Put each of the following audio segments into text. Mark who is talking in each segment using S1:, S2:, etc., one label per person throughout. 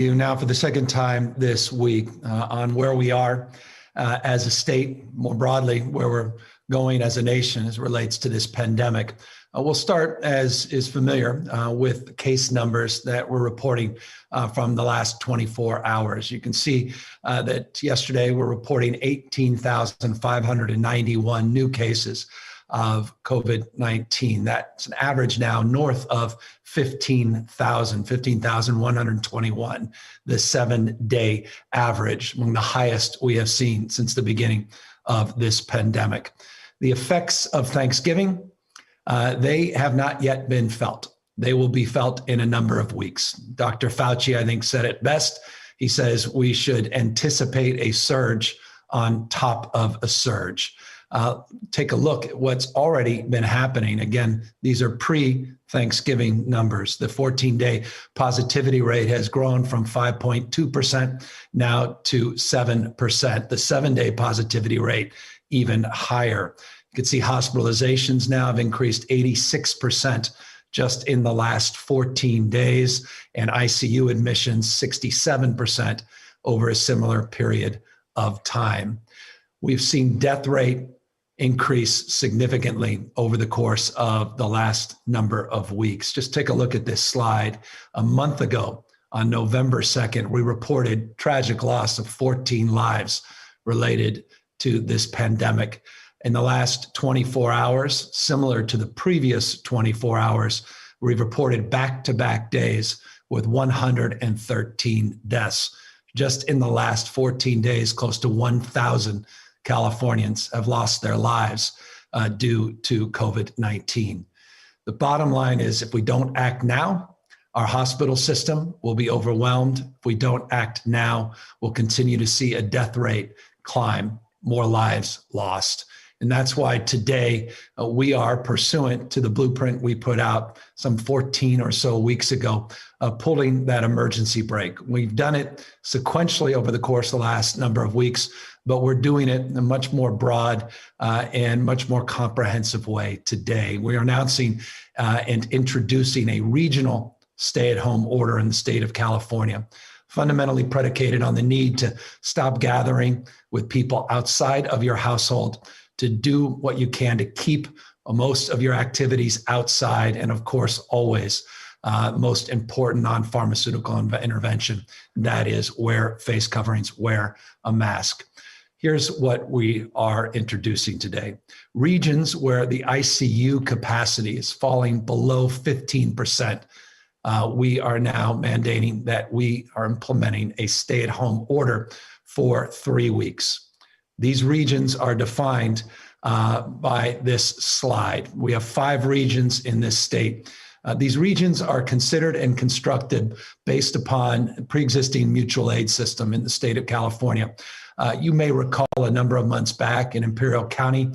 S1: You now for the second time this week on where we are as a state, more broadly, where we're going as a nation as it relates to this pandemic. We'll start, as is familiar, with case numbers that we're reporting from the last 24 hours. You can see that yesterday we're reporting 18,591 new cases of COVID-19. That's an average now north of 15,121, the 7-day average, among the highest we have seen since the beginning of this pandemic. The effects of Thanksgiving, they have not yet been felt. They will be felt in a number of weeks. Dr. Fauci, I think, said it best. He says we should anticipate a surge on top of a surge. Take a look at what's already been happening. Again, these are pre-Thanksgiving numbers. The 14-day positivity rate has grown from 5.2% now to 7%. The 7-day positivity rate even higher. You can see hospitalizations now have increased 86% just in the last 14 days, and ICU admissions 67% over a similar period of time. We've seen death rate increase significantly over the course of the last number of weeks. Just take a look at this slide. A month ago, on November 2nd, we reported tragic loss of 14 lives related to this pandemic. In the last 24 hours, similar to the previous 24 hours, we've reported back-to-back days with 113 deaths. Just in the last 14 days, close to 1,000 Californians have lost their lives due to COVID-19. The bottom line is, if we don't act now, our hospital system will be overwhelmed. If we don't act now, we'll continue to see a death rate climb, more lives lost. And that's why today we are, pursuant to the blueprint we put out some 14 or so weeks ago, pulling that emergency brake. We've done it sequentially over the course of the last number of weeks, but we're doing it in a much more broad and much more comprehensive way today. We are announcing and introducing a regional stay-at-home order in the state of California, fundamentally predicated on the need to stop gathering with people outside of your household, to do what you can to keep most of your activities outside, and of course, always most important non-pharmaceutical intervention, that is wear face coverings, wear a mask. Here's what we are introducing today. Regions where the ICU capacity is falling below 15%, we are now mandating that we are implementing a stay-at-home order for 3 weeks. These regions are defined by this slide. We have 5 regions in this state. These regions are considered and constructed based upon pre-existing mutual aid system in the state of California. You may recall a number of months back in Imperial County,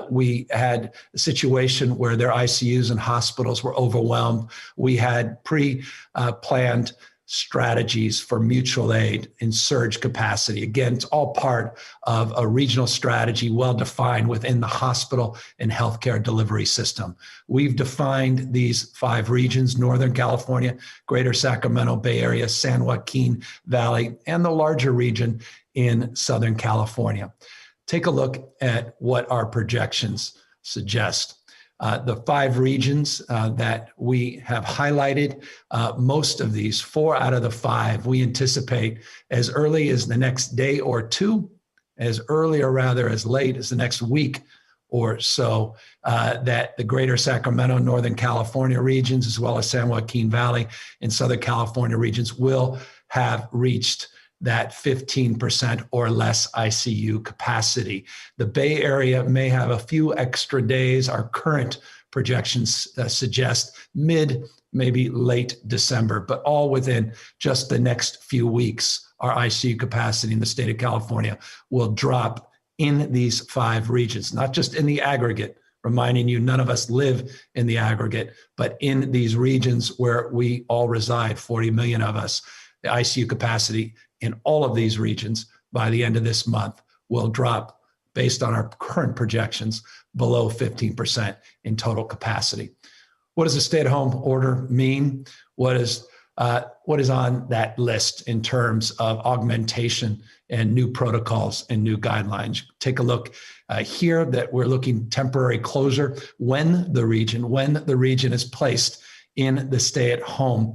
S1: we had a situation where their ICUs and hospitals were overwhelmed. We had pre-planned strategies for mutual aid in surge capacity. Again, it's all part of a regional strategy well defined within the hospital and healthcare delivery system. We've defined these 5 regions: Northern California, Greater Sacramento Bay Area, San Joaquin Valley, and the larger region in Southern California. Take a look at what our projections suggest. The 5 regions that we have highlighted, most of these, 4 out of the 5, we anticipate as early as the next day or 2, as early or rather as late as the next week or so, that the Greater Sacramento, Northern California regions, as well as San Joaquin Valley and Southern California regions will have reached that 15% or less ICU capacity. The Bay Area may have a few extra days. Our current projections suggest mid, maybe late December, but all within just the next few weeks, our ICU capacity in the state of California will drop in these 5 regions, not just in the aggregate, reminding you none of us live in the aggregate, but in these regions where we all reside, 40 million of us. The ICU capacity in all of these regions by the end of this month will drop, based on our current projections, below 15% in total capacity. What does a stay-at-home order mean? What does What is on that list in terms of augmentation and new protocols and new guidelines? Take a look here that we're looking temporary closure when the region is placed in the stay-at-home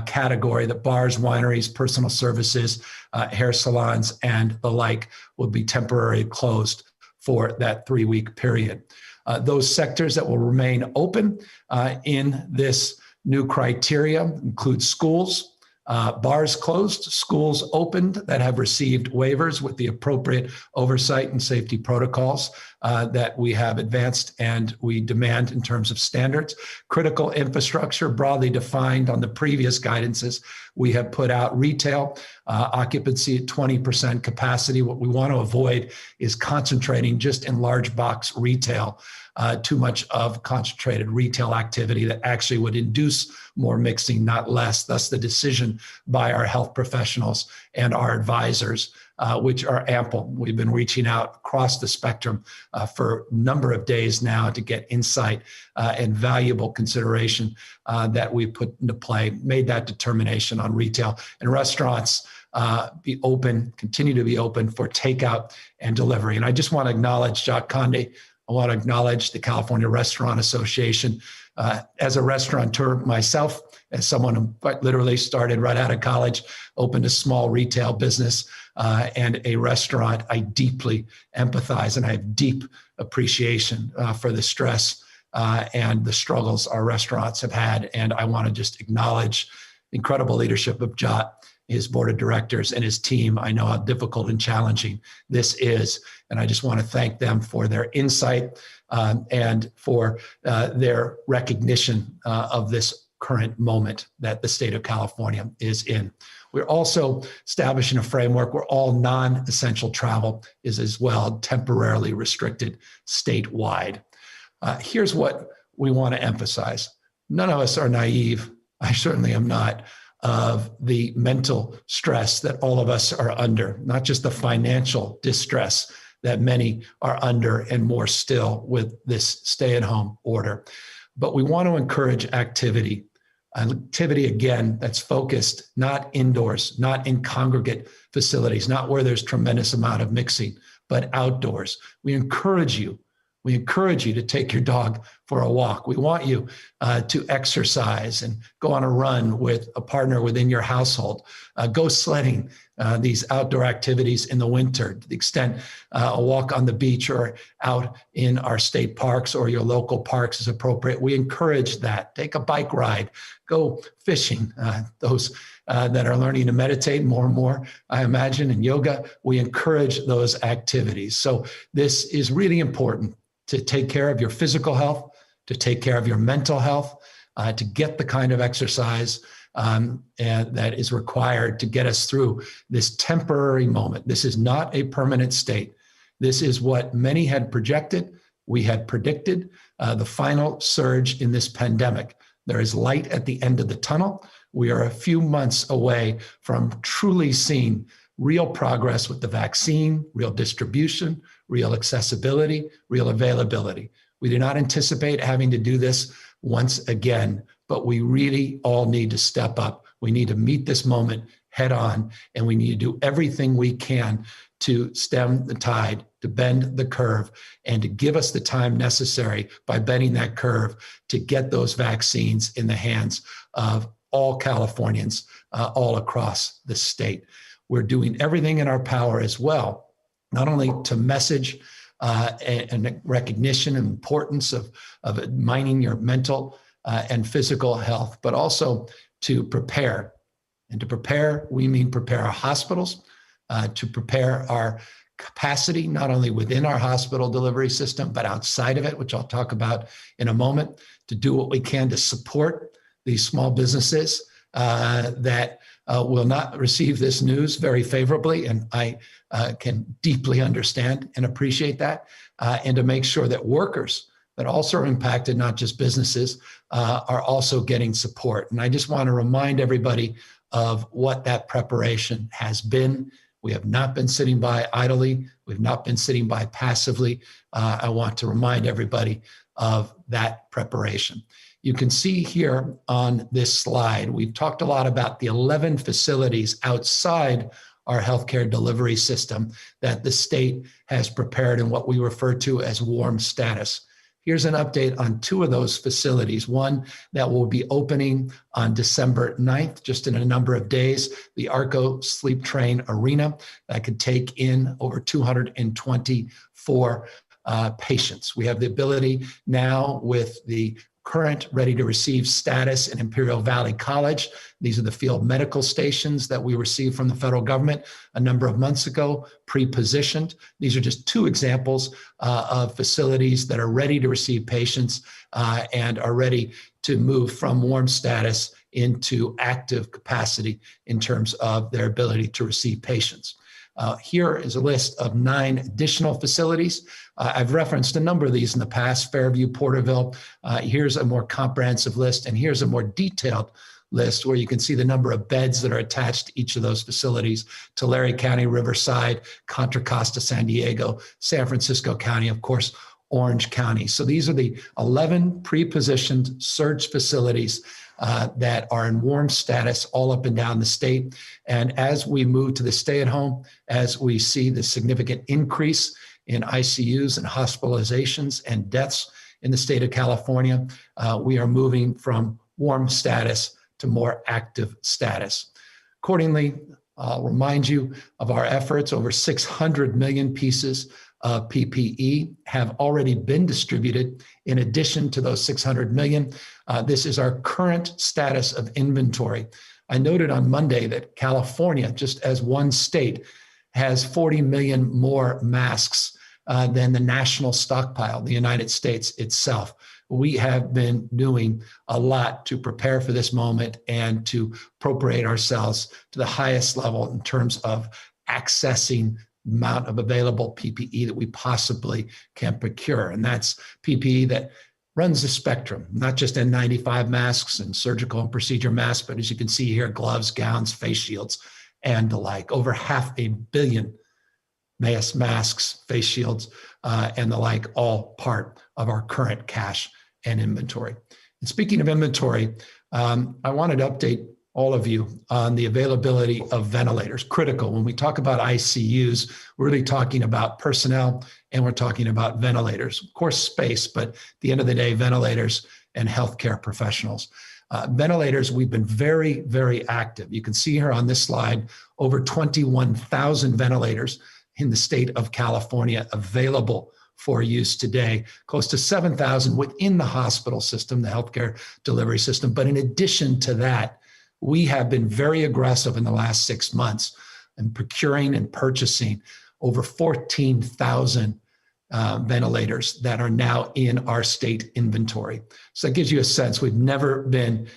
S1: category, that bars, wineries, personal services, hair salons, and the like will be temporarily closed for that 3-week period. Those sectors that will remain open in this new criteria include schools, bars closed, schools opened that have received waivers with the appropriate oversight and safety protocols that we have advanced and we demand in terms of standards. Critical infrastructure, broadly defined on the previous guidances, we have put out retail occupancy at 20% capacity. What we want to avoid is concentrating just in large box retail. Too much of concentrated retail activity that actually would induce more mixing, not less. Thus, the decision by our health professionals and our advisors, which are ample. We've been reaching out across the spectrum for a number of days now to get insight and valuable consideration that we put into play, made that determination on retail and restaurants. Be open, continue to be open for takeout and delivery. And I just want to acknowledge Jacques Conde. I want to acknowledge the California Restaurant Association. As a restaurateur myself, as someone who quite literally started right out of college, opened a small retail business and a restaurant, I deeply empathize and I have deep appreciation for the stress and the struggles our restaurants have had. And I want to just acknowledge the incredible leadership of Jot, his board of directors, and his team. I know how difficult and challenging this is, and I just want to thank them for their insight and for their recognition of this current moment that the state of California is in. We're also establishing a framework where all non-essential travel is as well temporarily restricted statewide. Here's what we want to emphasize. None of us are naive. I certainly am not, of the mental stress that all of us are under, not just the financial distress that many are under, and more still with this stay-at-home order. But we want to encourage activity again that's focused not indoors, not in congregate facilities, not where there's tremendous amount of mixing, but outdoors. We encourage you to take your dog for a walk. We want you to exercise and go on a run with a partner within your household. Go sledding, these outdoor activities in the winter, to the extent a walk on the beach or out in our state parks or your local parks is appropriate. We encourage that. Take a bike ride, go fishing. Those that are learning to meditate more and more, I imagine, in yoga, we encourage those activities. So this is really important, to take care of your physical health, to take care of your mental health, to get the kind of exercise and that is required to get us through this temporary moment. This is not a permanent state. This is what many had projected. We had predicted the final surge in this pandemic. There is light at the end of the tunnel. We are a few months away from truly seeing real progress with the vaccine, real distribution, real accessibility, real availability. We do not anticipate having to do this once again, but we really all need to step up. We need to meet this moment head on, and we need to do everything we can to stem the tide, to bend the curve, and to give us the time necessary by bending that curve to get those vaccines in the hands of all Californians all across the state. We're doing everything in our power as well, not only to message and recognition and importance of mining your mental and physical health, but also to prepare. And to prepare, we mean prepare our hospitals, to prepare our capacity, not only within our hospital delivery system, but outside of it, which I'll talk about in a moment, to do what we can to support these small businesses that will not receive this news very favorably, and I can deeply understand and appreciate that, and to make sure that workers that also are impacted, not just businesses, are also getting support. And I just want to remind everybody of what that preparation has been. We have not been sitting by idly. We've not been sitting by passively. I want to remind everybody of that preparation. You can see here on this slide, we've talked a lot about the 11 facilities outside our healthcare delivery system that the state has prepared in what we refer to as warm status. Here's an update on 2 of those facilities. One that will be opening on December 9th, just in a number of days, the Arco Sleep Train Arena that could take in over 224 patients. We have the ability now with the current ready to receive status in Imperial Valley College. These are the field medical stations that we received from the federal government a number of months ago, pre-positioned. These are just 2 examples of facilities that are ready to receive patients and are ready to move from warm status into active capacity in terms of their ability to receive patients. Here is a list of 9 additional facilities. I've referenced a number of these in the past, Fairview, Porterville. Here's a more comprehensive list, and here's a more detailed list where you can see the number of beds that are attached to each of those facilities: Tulare County, Riverside, Contra Costa, San Diego, San Francisco County, of course, Orange County. So these are the 11 pre-positioned surge facilities that are in warm status all up and down the state. And as we move to the stay-at-home, as we see the significant increase in ICUs and hospitalizations and deaths in the state of California, we are moving from warm status to more active status. Accordingly, I'll remind you of our efforts. Over 600 million pieces of PPE have already been distributed. In addition to those 600 million, this is our current status of inventory. I noted on Monday that California, just as one state, has 40 million more masks than the national stockpile, the United States itself. We have been doing a lot to prepare for this moment and to appropriate ourselves to the highest level in terms of accessing amount of available PPE that we possibly can procure. And that's PPE that runs the spectrum, not just N95 masks and surgical and procedure masks, but as you can see here, gloves, gowns, face shields, and the like. Over 500 million masks, face shields, and the like, all part of our current cache and inventory. And speaking of inventory, I wanted to update all of you on the availability of ventilators. Critical. When we talk about ICUs, we're really talking about personnel and we're talking about ventilators. Of course, space, but at the end of the day, ventilators and healthcare professionals. Ventilators, we've been very, very active. You can see here on this slide, over 21,000 ventilators in the state of California available for use today, close to 7,000 within the hospital system, the healthcare delivery system. But in addition to that, we have been very aggressive in the last 6 months in procuring and purchasing over 14,000 ventilators that are now in our state inventory. So that gives you a sense. We've never been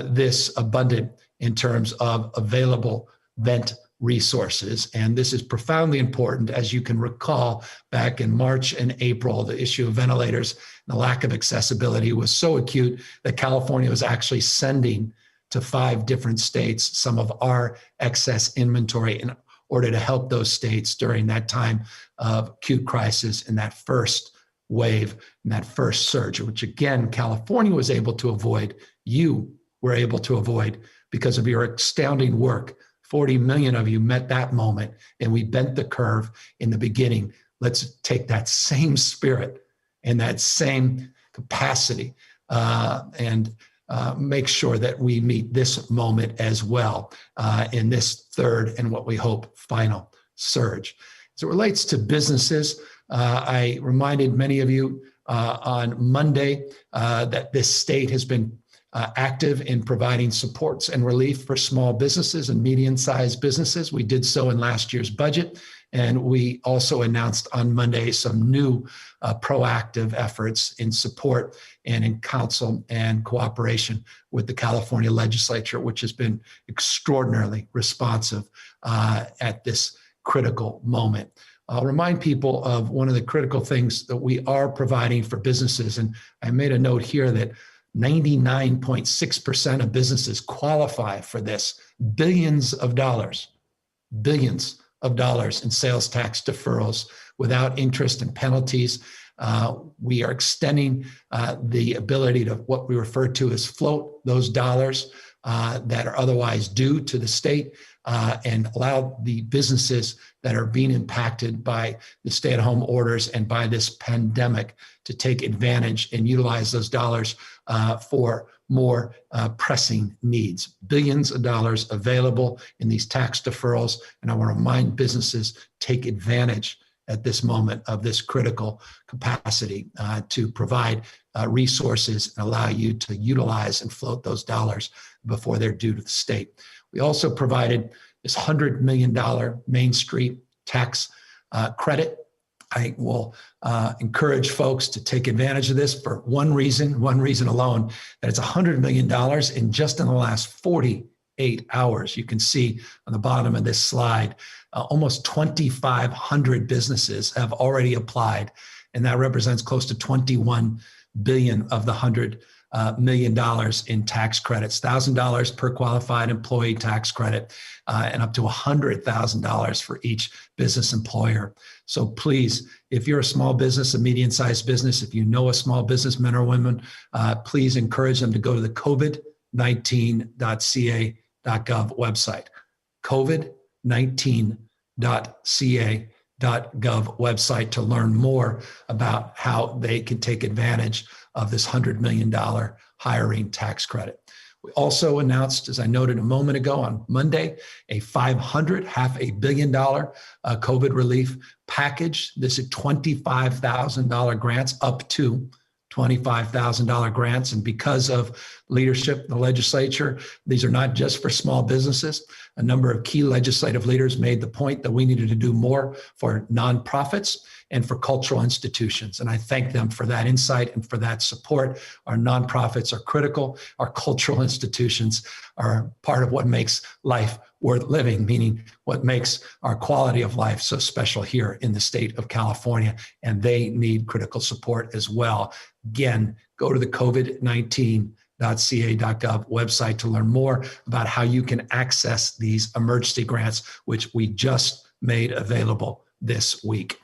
S1: this abundant in terms of available vent resources. And this is profoundly important. As you can recall, back in March and April, the issue of ventilators and the lack of accessibility was so acute that California was actually sending to 5 different states some of our excess inventory in order to help those states during that time of acute crisis in that first wave, in that first surge, which again, California was able to avoid. You were able to avoid because of your astounding work. 40 million of you met that moment, and we bent the curve in the beginning. Let's take that same spirit and that same capacity and make sure that we meet this moment as well in this third and what we hope final surge. As it relates to businesses, I reminded many of you on Monday that this state has been active in providing supports and relief for small businesses and medium-sized businesses. We did so in last year's budget, and we also announced on Monday some new proactive efforts in support and in counsel and cooperation with the California legislature, which has been extraordinarily responsive at this critical moment. I'll remind people of one of the critical things that we are providing for businesses, and I made a note here that 99.6% of businesses qualify for this. Billions of dollars in sales tax deferrals without interest and penalties. We are extending the ability to what we refer to as float those dollars that are otherwise due to the state and allow the businesses that are being impacted by the stay-at-home orders and by this pandemic to take advantage and utilize those dollars for more pressing needs. Billions of dollars available in these tax deferrals, and I want to remind businesses, take advantage at this moment of this critical capacity to provide resources and allow you to utilize and float those dollars before they're due to the state. We also provided this $100 million Main Street tax credit. I will encourage folks to take advantage of this for one reason alone, that it's $100 million in just in the last 48 hours. You can see on the bottom of this slide, almost 2,500 businesses have already applied, and that represents close to 21 billion of the $100 million in tax credits, $1,000 per qualified employee tax credit, and up to $100,000 for each business employer. So please, if you're a small business, a medium-sized business, if you know a small business men or women, please encourage them to go to the covid19.ca.gov website, covid19.ca.gov website to learn more about how they can take advantage of this $100 million hiring tax credit. We also announced, as I noted a moment ago on Monday, a $500 million COVID relief package. This is $25,000 grants, up to $25,000 grants. And because of leadership in the legislature, these are not just for small businesses. A number of key legislative leaders made the point that we needed to do more for nonprofits and for cultural institutions. And I thank them for that insight and for that support. Our nonprofits are critical. Our cultural institutions are part of what makes life worth living, meaning what makes our quality of life so special here in the state of California. And they need critical support as well. Again, go to the covid19.ca.gov website to learn more about how you can access these emergency grants, which we just made available this week.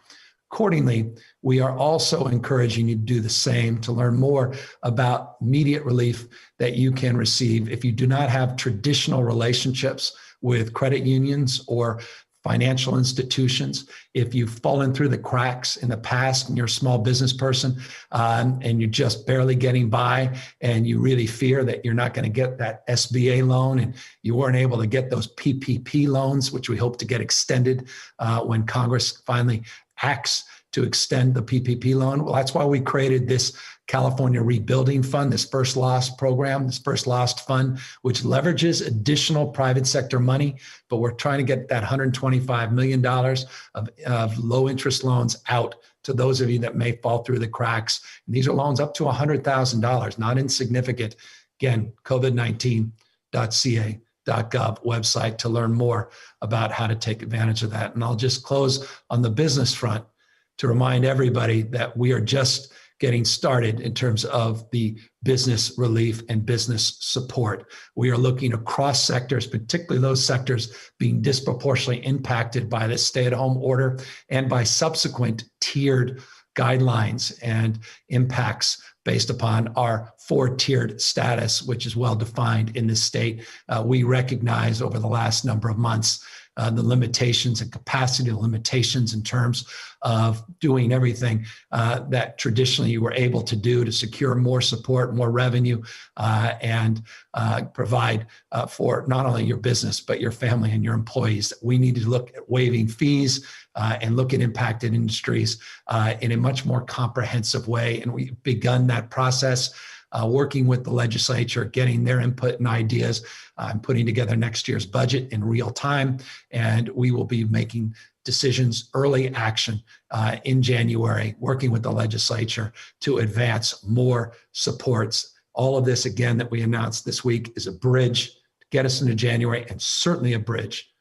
S1: Accordingly, we are also encouraging you to do the same to learn more about immediate relief that you can receive if you do not have traditional relationships with credit unions or financial institutions. If you've fallen through the cracks in the past and you're a small business person and you're just barely getting by and you really fear that you're not going to get that SBA loan and you weren't able to get those PPP loans, which we hope to get extended when Congress finally acts to extend the PPP loan. Well, that's why we created this California Rebuilding Fund, this First Lost program, this First Lost Fund, which leverages additional private sector money, but we're trying to get that $125 million of low interest loans out to those of you that may fall through the cracks. And these are loans up to $100,000, not insignificant. Again, covid19.ca.gov website to learn more about how to take advantage of that. And I'll just close on the business front to remind everybody that we are just getting started in terms of the business relief and business support. We are looking across sectors, particularly those sectors being disproportionately impacted by the stay-at-home order and by subsequent tiered guidelines and impacts based upon our four-tiered status, which is well defined in this state. We recognize over the last number of months the limitations and capacity limitations in terms of doing everything that traditionally you were able to do to secure more support, more revenue, and provide for not only your business, but your family and your employees. We need to look at waiving fees and look at impacted industries in a much more comprehensive way. And we've begun that process. Working with the legislature, getting their input and ideas. I'm putting together next year's budget in real time, and we will be making decisions, early action in January, working with the legislature to advance more supports. All of this, again, that we announced this week is a bridge to get us into January, and certainly a bridge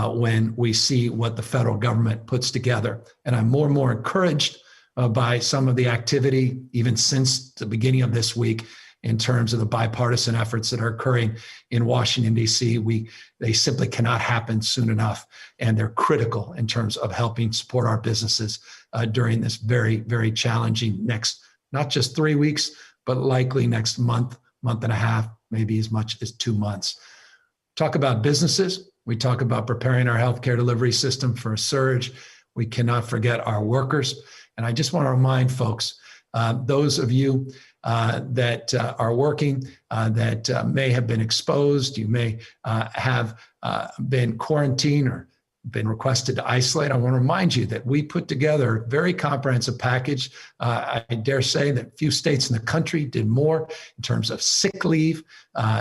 S1: when we see what the federal government puts together. And I'm more and more encouraged by some of the activity, even since the beginning of this week, in terms of the bipartisan efforts that are occurring in Washington, D.C. They simply cannot happen soon enough, and they're critical in terms of helping support our businesses during this very, very challenging next, not just 3 weeks, but likely next month, month and a half, maybe as much as 2 months. Talk about businesses. We talk about preparing our healthcare delivery system for a surge. We cannot forget our workers. And I just want to remind folks, those of you that are working, that may have been exposed, you may have been quarantined or been requested to isolate. I want to remind you that we put together a very comprehensive package. I dare say that few states in the country did more in terms of sick leave,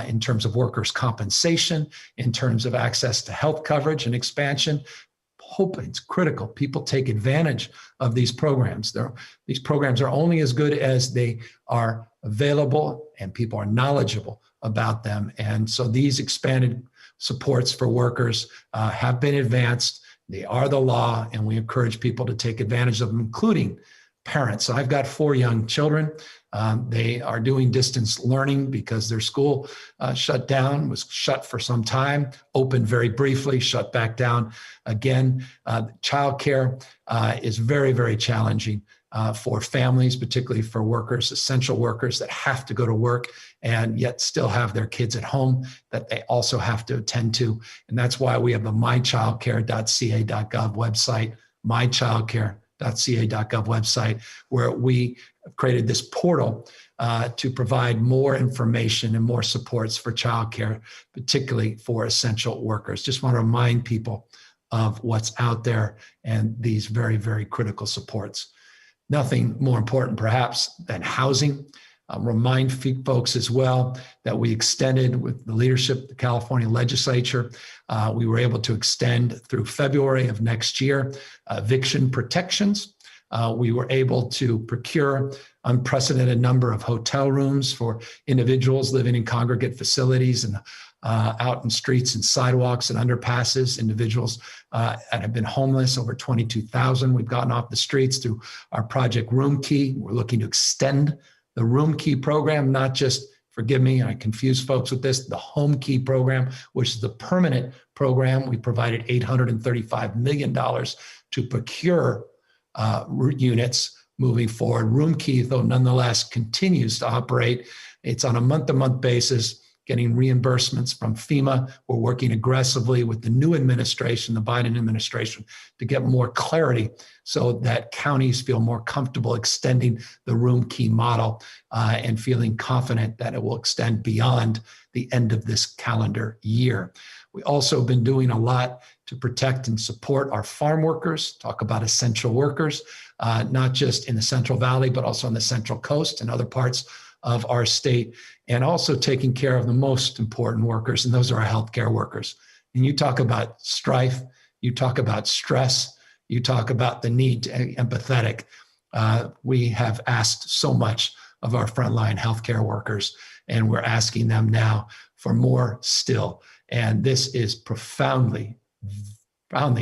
S1: in terms of workers' compensation, in terms of access to health coverage and expansion. Hope it's critical. People take advantage of these programs. These programs are only as good as they are available and people are knowledgeable about them. And so these expanded supports for workers have been advanced. They are the law, and we encourage people to take advantage of them, including parents. I've got 4 young children. They are doing distance learning because their school shut down, was shut for some time, opened very briefly, shut back down again. Childcare is very, very challenging for families, particularly for workers, essential workers that have to go to work and yet still have their kids at home that they also have to attend to. And that's why we have the mychildcare.ca.gov website, mychildcare.ca.gov website, where we have created this portal to provide more information and more supports for childcare, particularly for essential workers. Just want to remind people of what's out there and these very, very critical supports. Nothing more important, perhaps, than housing. Remind folks as well that we extended with the leadership of the California legislature. We were able to extend through February of next year eviction protections. We were able to procure unprecedented number of hotel rooms for individuals living in congregate facilities and out in streets and sidewalks and underpasses, individuals that have been homeless, over 22,000. We've gotten off the streets through our Project Room Key. We're looking to extend the Room Key program, not just, forgive me, I confuse folks with this, the Home Key program, which is the permanent program. We provided $835 million to procure units moving forward. Room Key, though, nonetheless continues to operate. It's on a month-to-month basis, getting reimbursements from FEMA. We're working aggressively with the new administration, the Biden administration, to get more clarity so that counties feel more comfortable extending the Room Key model and feeling confident that it will extend beyond the end of this calendar year. We also have been doing a lot to protect and support our farm workers, talk about essential workers, not just in the Central Valley, but also on the Central Coast and other parts of our state, and also taking care of the most important workers, and those are our healthcare workers. And you talk about strife, you talk about stress, you talk about the need to be empathetic. We have asked so much of our frontline healthcare workers, and we're asking them now for more still. And this is profoundly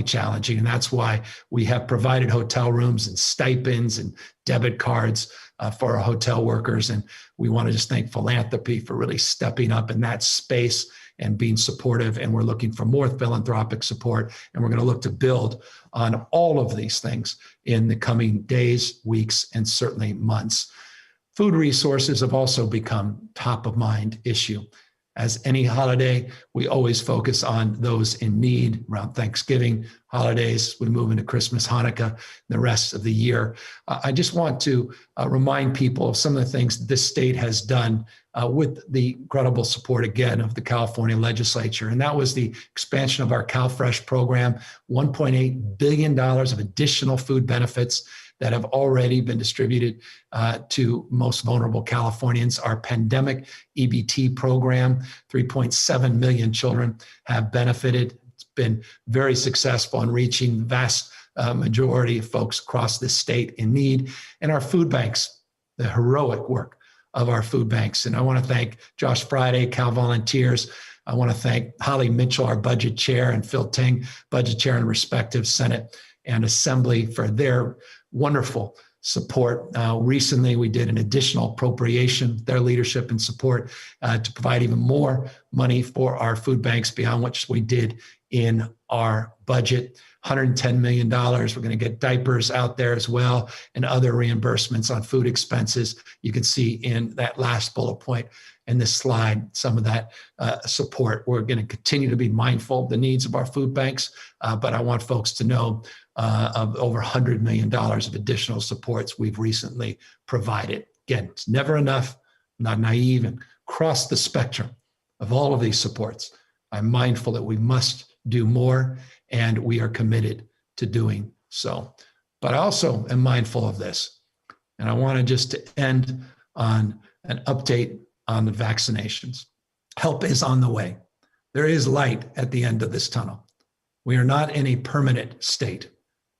S1: challenging. And that's why we have provided hotel rooms and stipends and debit cards for our hotel workers. And we want to just thank philanthropy for really stepping up in that space and being supportive. And we're looking for more philanthropic support. And we're going to look to build on all of these things in the coming days, weeks, and certainly months. Food resources have also become top of mind issue. As any holiday, we always focus on those in need around Thanksgiving, holidays, we move into Christmas, Hanukkah, the rest of the year. I just want to remind people of some of the things this state has done with the incredible support, again, of the California legislature. And that was the expansion of our CalFresh program, $1.8 billion of additional food benefits that have already been distributed to most vulnerable Californians. Our pandemic EBT program, 3.7 million children have benefited. It's been very successful in reaching the vast majority of folks across this state in need. And our food banks, the heroic work of our food banks. And I want to thank Josh Friday, Cal Volunteers. I want to thank Holly Mitchell, our budget chair, and Phil Ting, budget chair in respective Senate and Assembly, for their wonderful support. Recently, we did an additional appropriation, their leadership and support, to provide even more money for our food banks beyond what we did in our budget. $110 million. We're going to get diapers out there as well and other reimbursements on food expenses. You can see in that last bullet point in this slide some of that support. We're going to continue to be mindful of the needs of our food banks, but I want folks to know of over $100 million of additional supports we've recently provided. Again, it's never enough, not naive, and across the spectrum of all of these supports, I'm mindful that we must do more, and we are committed to doing so. But I also am mindful of this, and I want to just end on an update on the vaccinations. Help is on the way. There is light at the end of this tunnel. We are not in a permanent state.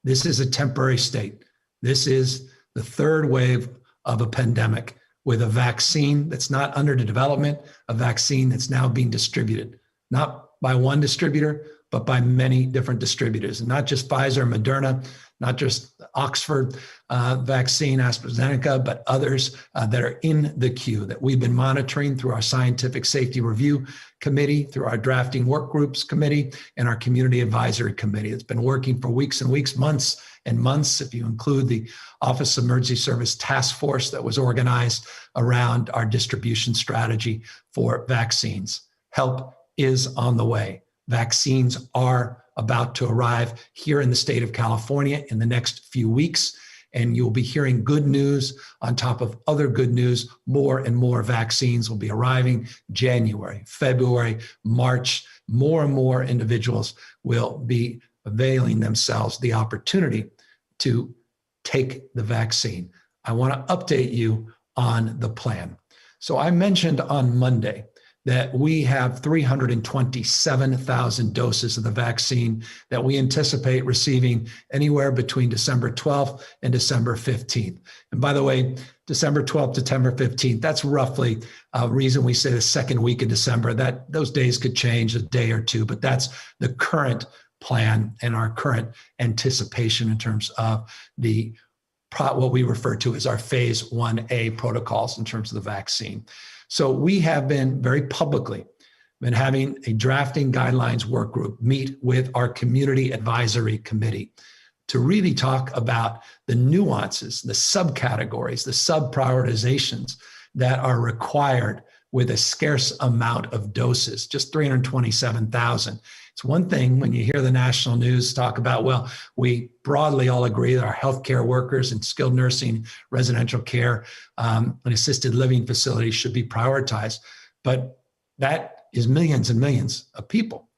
S1: This is a temporary state. This is the third wave of a pandemic with a vaccine that's not under development, a vaccine that's now being distributed, not by one distributor, but by many different distributors, and not just Pfizer, Moderna, not just Oxford vaccine, AstraZeneca, but others that are in the queue that we've been monitoring through our Scientific Safety Review Committee, through our Drafting Work Groups Committee, and our Community Advisory Committee. It's been working for weeks and weeks, months and months, if you include the Office of Emergency Service Task Force that was organized around our distribution strategy for vaccines. Help is on the way. Vaccines are about to arrive here in the state of California in the next few weeks, and you'll be hearing good news on top of other good news. More and more vaccines will be arriving January, February, March. More and more individuals will be availing themselves the opportunity to take the vaccine. I want to update you on the plan. So I mentioned on Monday that we have 327,000 doses of the vaccine that we anticipate receiving anywhere between December 12th and December 15th. And by the way, December 12th to December 15th, that's roughly a reason we say the second week of December. That those days could change a day or two, but that's the current plan and our current anticipation in terms of the what we refer to as our phase 1A protocols in terms of the vaccine. So we have been very publicly been having a drafting guidelines work group meet with our community advisory committee to really talk about the nuances, the subcategories, the sub-prioritizations that are required with a scarce amount of doses, just 327,000. It's one thing when you hear the national news talk about, well, we broadly all agree that our healthcare workers and skilled nursing, residential care, and assisted living facilities should be prioritized. But that is millions and millions of people.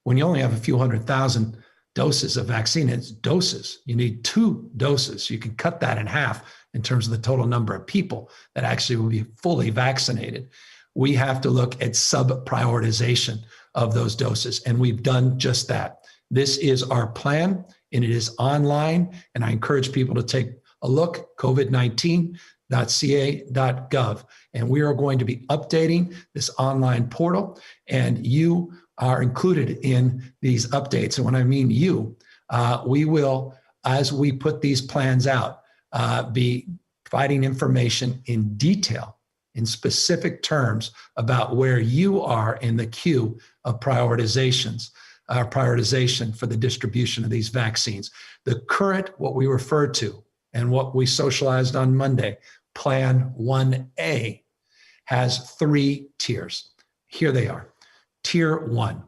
S1: When you only have a few 100,000 doses of vaccine, it's doses. You need 2 doses. You can cut that in half in terms of the total number of people that actually will be fully vaccinated. We have to look at sub-prioritization of those doses, and we've done just that. This is our plan, and it is online, and I encourage people to take a look, covid19.ca.gov, and we are going to be updating this online portal, and you are included in these updates. And when I mean you, we will, as we put these plans out, be providing information in detail, in specific terms about where you are in the queue of prioritization for the distribution of these vaccines. The current, what we refer to and what we socialized on Monday, Plan 1A, has 3 tiers. Here they are. Tier 1,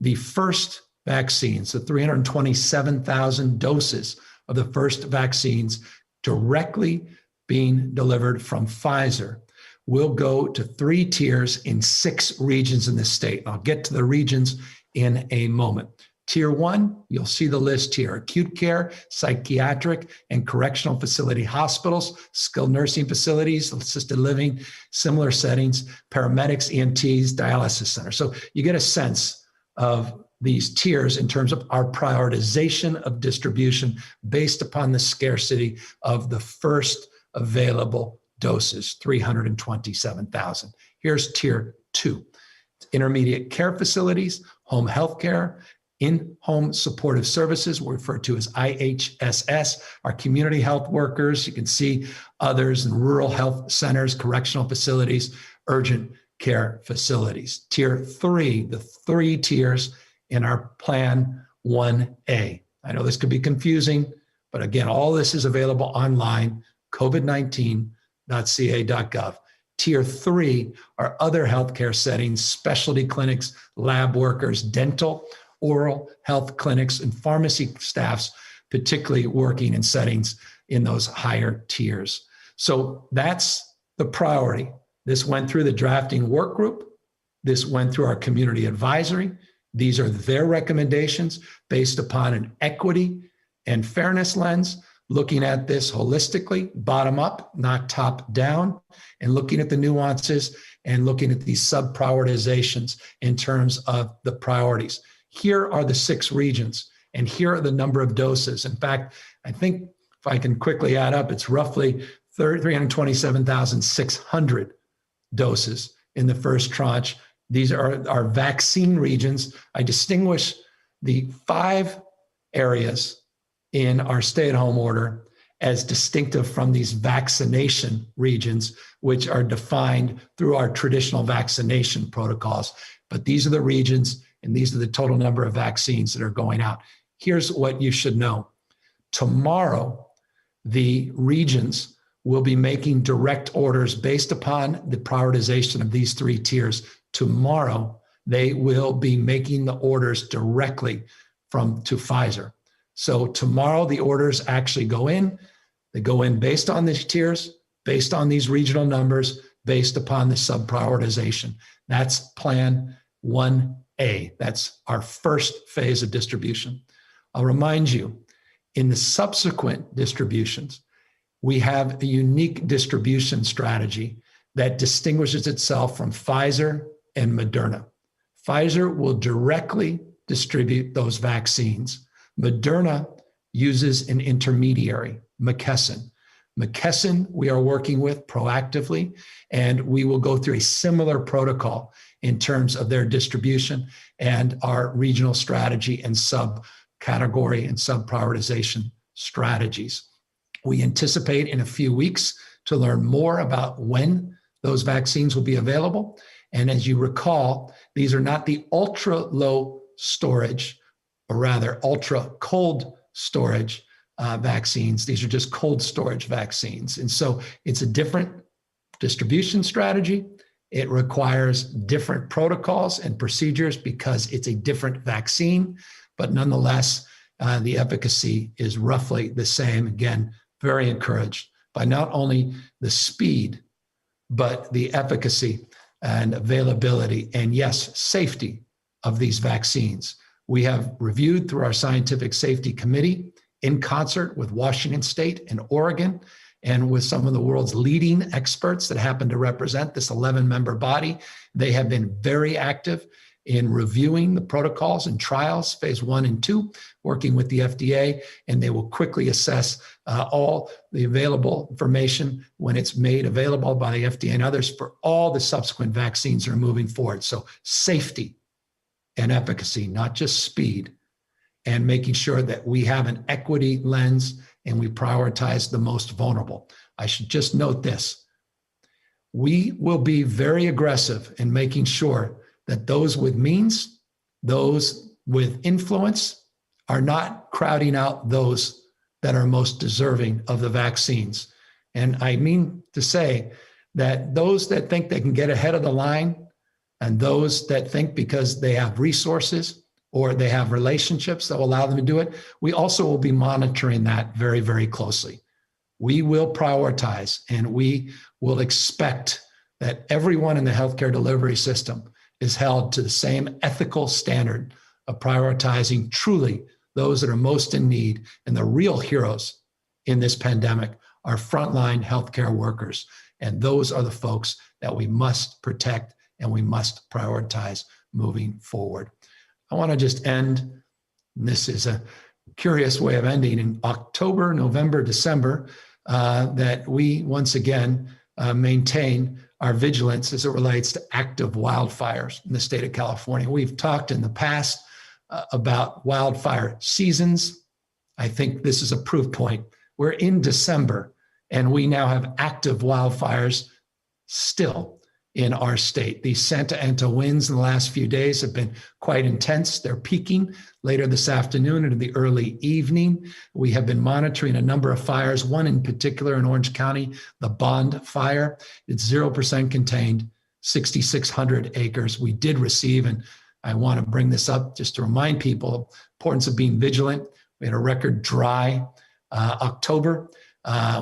S1: the first vaccines, the 327,000 doses of the first vaccines directly being delivered from Pfizer, will go to 3 tiers in 6 regions in the state. I'll get to the regions in a moment. Tier 1, you'll see the list here: acute care, psychiatric and correctional facility hospitals, skilled nursing facilities, assisted living, similar settings, paramedics, EMTs, dialysis centers. So you get a sense of these tiers in terms of our prioritization of distribution based upon the scarcity of the first available doses, 327,000. Here's tier 2. It's intermediate care facilities, home health care, in-home supportive services, we refer to as IHSS, our community health workers. You can see others in rural health centers, correctional facilities, urgent care facilities. Tier 3, the 3 tiers in our Plan 1A. I know this could be confusing, but again, all this is available online, covid19.ca.gov. Tier 3 are other healthcare settings, specialty clinics, lab workers, dental, oral health clinics, and pharmacy staffs, particularly working in settings in those higher tiers. So that's the priority. This went through the drafting work group. This went through our community advisory. These are their recommendations based upon an equity and fairness lens, looking at this holistically, bottom up, not top down, and looking at the nuances and looking at these sub-prioritizations in terms of the priorities. Here are the 6 regions, and here are the number of doses. In fact, I think if I can quickly add up, it's roughly 327,600 doses in the first tranche. These are our vaccine regions. I distinguish the 5 areas in our stay-at-home order as distinctive from these vaccination regions, which are defined through our traditional vaccination protocols. But these are the regions, and these are the total number of vaccines that are going out. Here's what you should know. Tomorrow, the regions will be making direct orders based upon the prioritization of these 3 tiers. Tomorrow, they will be making the orders directly to Pfizer. So tomorrow, the orders actually go in. They go in based on these tiers, based on these regional numbers, based upon the sub-prioritization. That's Plan 1A. That's our first phase of distribution. I'll remind you, in the subsequent distributions, we have a unique distribution strategy that distinguishes itself from Pfizer and Moderna. Pfizer will directly distribute those vaccines. Moderna uses an intermediary, McKesson. McKesson, we are working with proactively, and we will go through a similar protocol in terms of their distribution and our regional strategy and subcategory and sub-prioritization strategies. We anticipate in a few weeks to learn more about when those vaccines will be available. And as you recall, these are not the ultra low storage, or rather ultra cold storage vaccines. These are just cold storage vaccines. And so it's a different distribution strategy. It requires different protocols and procedures because it's a different vaccine, but nonetheless, the efficacy is roughly the same. Again, very encouraged by not only the speed, but the efficacy and availability and yes, safety of these vaccines. We have reviewed through our scientific safety committee in concert with Washington State and Oregon and with some of the world's leading experts that happen to represent this 11-member body. They have been very active in reviewing the protocols and trials, phase 1 and 2, working with the FDA, and they will quickly assess all the available information when it's made available by the FDA and others for all the subsequent vaccines that are moving forward. So safety and efficacy, not just speed, and making sure that we have an equity lens and we prioritize the most vulnerable. I should just note this. We will be very aggressive in making sure that those with means, those with influence, are not crowding out those that are most deserving of the vaccines. And I mean to say that those that think they can get ahead of the line and those that think because they have resources or they have relationships that will allow them to do it, we also will be monitoring that very, very closely. We will prioritize and we will expect that everyone in the healthcare delivery system is held to the same ethical standard of prioritizing truly those that are most in need, and the real heroes in this pandemic are frontline healthcare workers. And those are the folks that we must protect and we must prioritize moving forward. I want to just end, and this is a curious way of ending, in October, November, December, that we once again maintain our vigilance as it relates to active wildfires in the state of California. We've talked in the past about wildfire seasons. I think this is a proof point. We're in December, and we now have active wildfires still in our state. These Santa Ana winds in the last few days have been quite intense. They're peaking later this afternoon into the early evening. We have been monitoring a number of fires, one in particular in Orange County, the Bond fire. It's 0% contained, 6,600 acres. We did receive, and I want to bring this up just to remind people of the importance of being vigilant. We had a record dry October.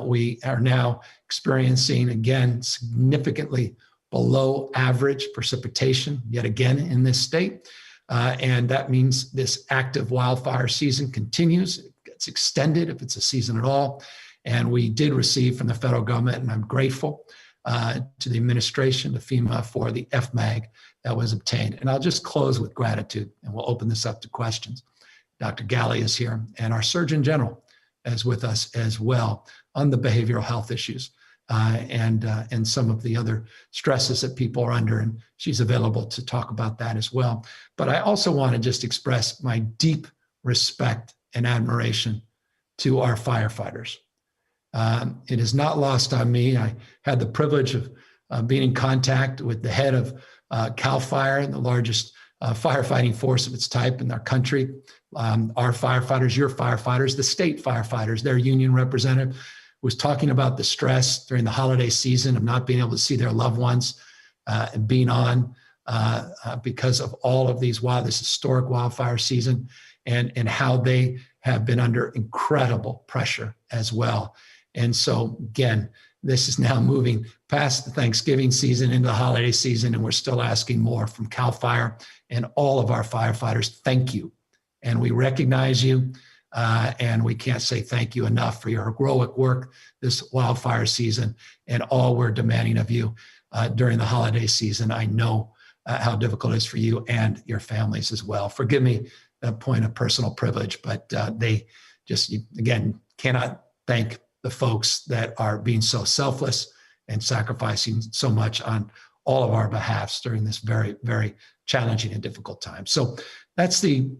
S1: We are now experiencing, again, significantly below average precipitation yet again in this state. And that means this active wildfire season continues. It gets extended if it's a season at all. And we did receive from the federal government, and I'm grateful to the administration, to FEMA, for the FMAG that was obtained. And I'll just close with gratitude, and we'll open this up to questions. Dr. Galley is here, and our Surgeon General is with us as well on the behavioral health issues. And some of the other stresses that people are under, and she's available to talk about that as well. But I also want to just express my deep respect and admiration to our firefighters. It is not lost on me. I had the privilege of being in contact with the head of CAL FIRE, the largest firefighting force of its type in our country. Our firefighters, your firefighters, the state firefighters, their union representative was talking about the stress during the holiday season of not being able to see their loved ones and being on because of all of this historic wildfire season, and how they have been under incredible pressure as well. And so again, this is now moving past the Thanksgiving season into the holiday season, and we're still asking more from CAL FIRE and all of our firefighters. Thank you. And we recognize you. And we can't say thank you enough for your heroic work this wildfire season and all we're demanding of you during the holiday season. I know how difficult it is for you and your families as well. Forgive me a point of personal privilege, but they just, again, cannot thank the folks that are being so selfless and sacrificing so much on all of our behalfs during this very, very challenging and difficult time. So that's the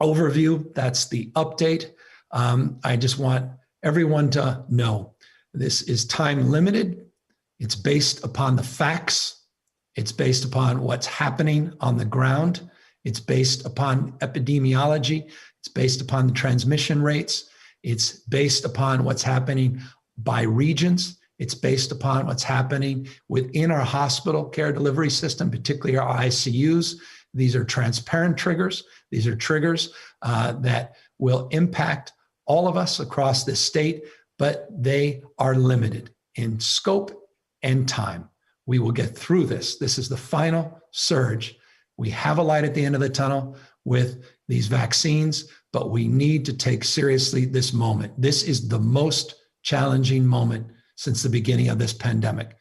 S1: overview. That's the update. I just want everyone to know this is time limited. It's based upon the facts. It's based upon what's happening on the ground. It's based upon epidemiology. It's based upon the transmission rates. It's based upon what's happening by regions. It's based upon what's happening within our hospital care delivery system, particularly our ICUs. These are transparent triggers. These are triggers that will impact all of us across this state, but they are limited in scope and time. We will get through this. This is the final surge. We have a light at the end of the tunnel with these vaccines, but we need to take seriously this moment. This is the most challenging moment since the beginning of this pandemic.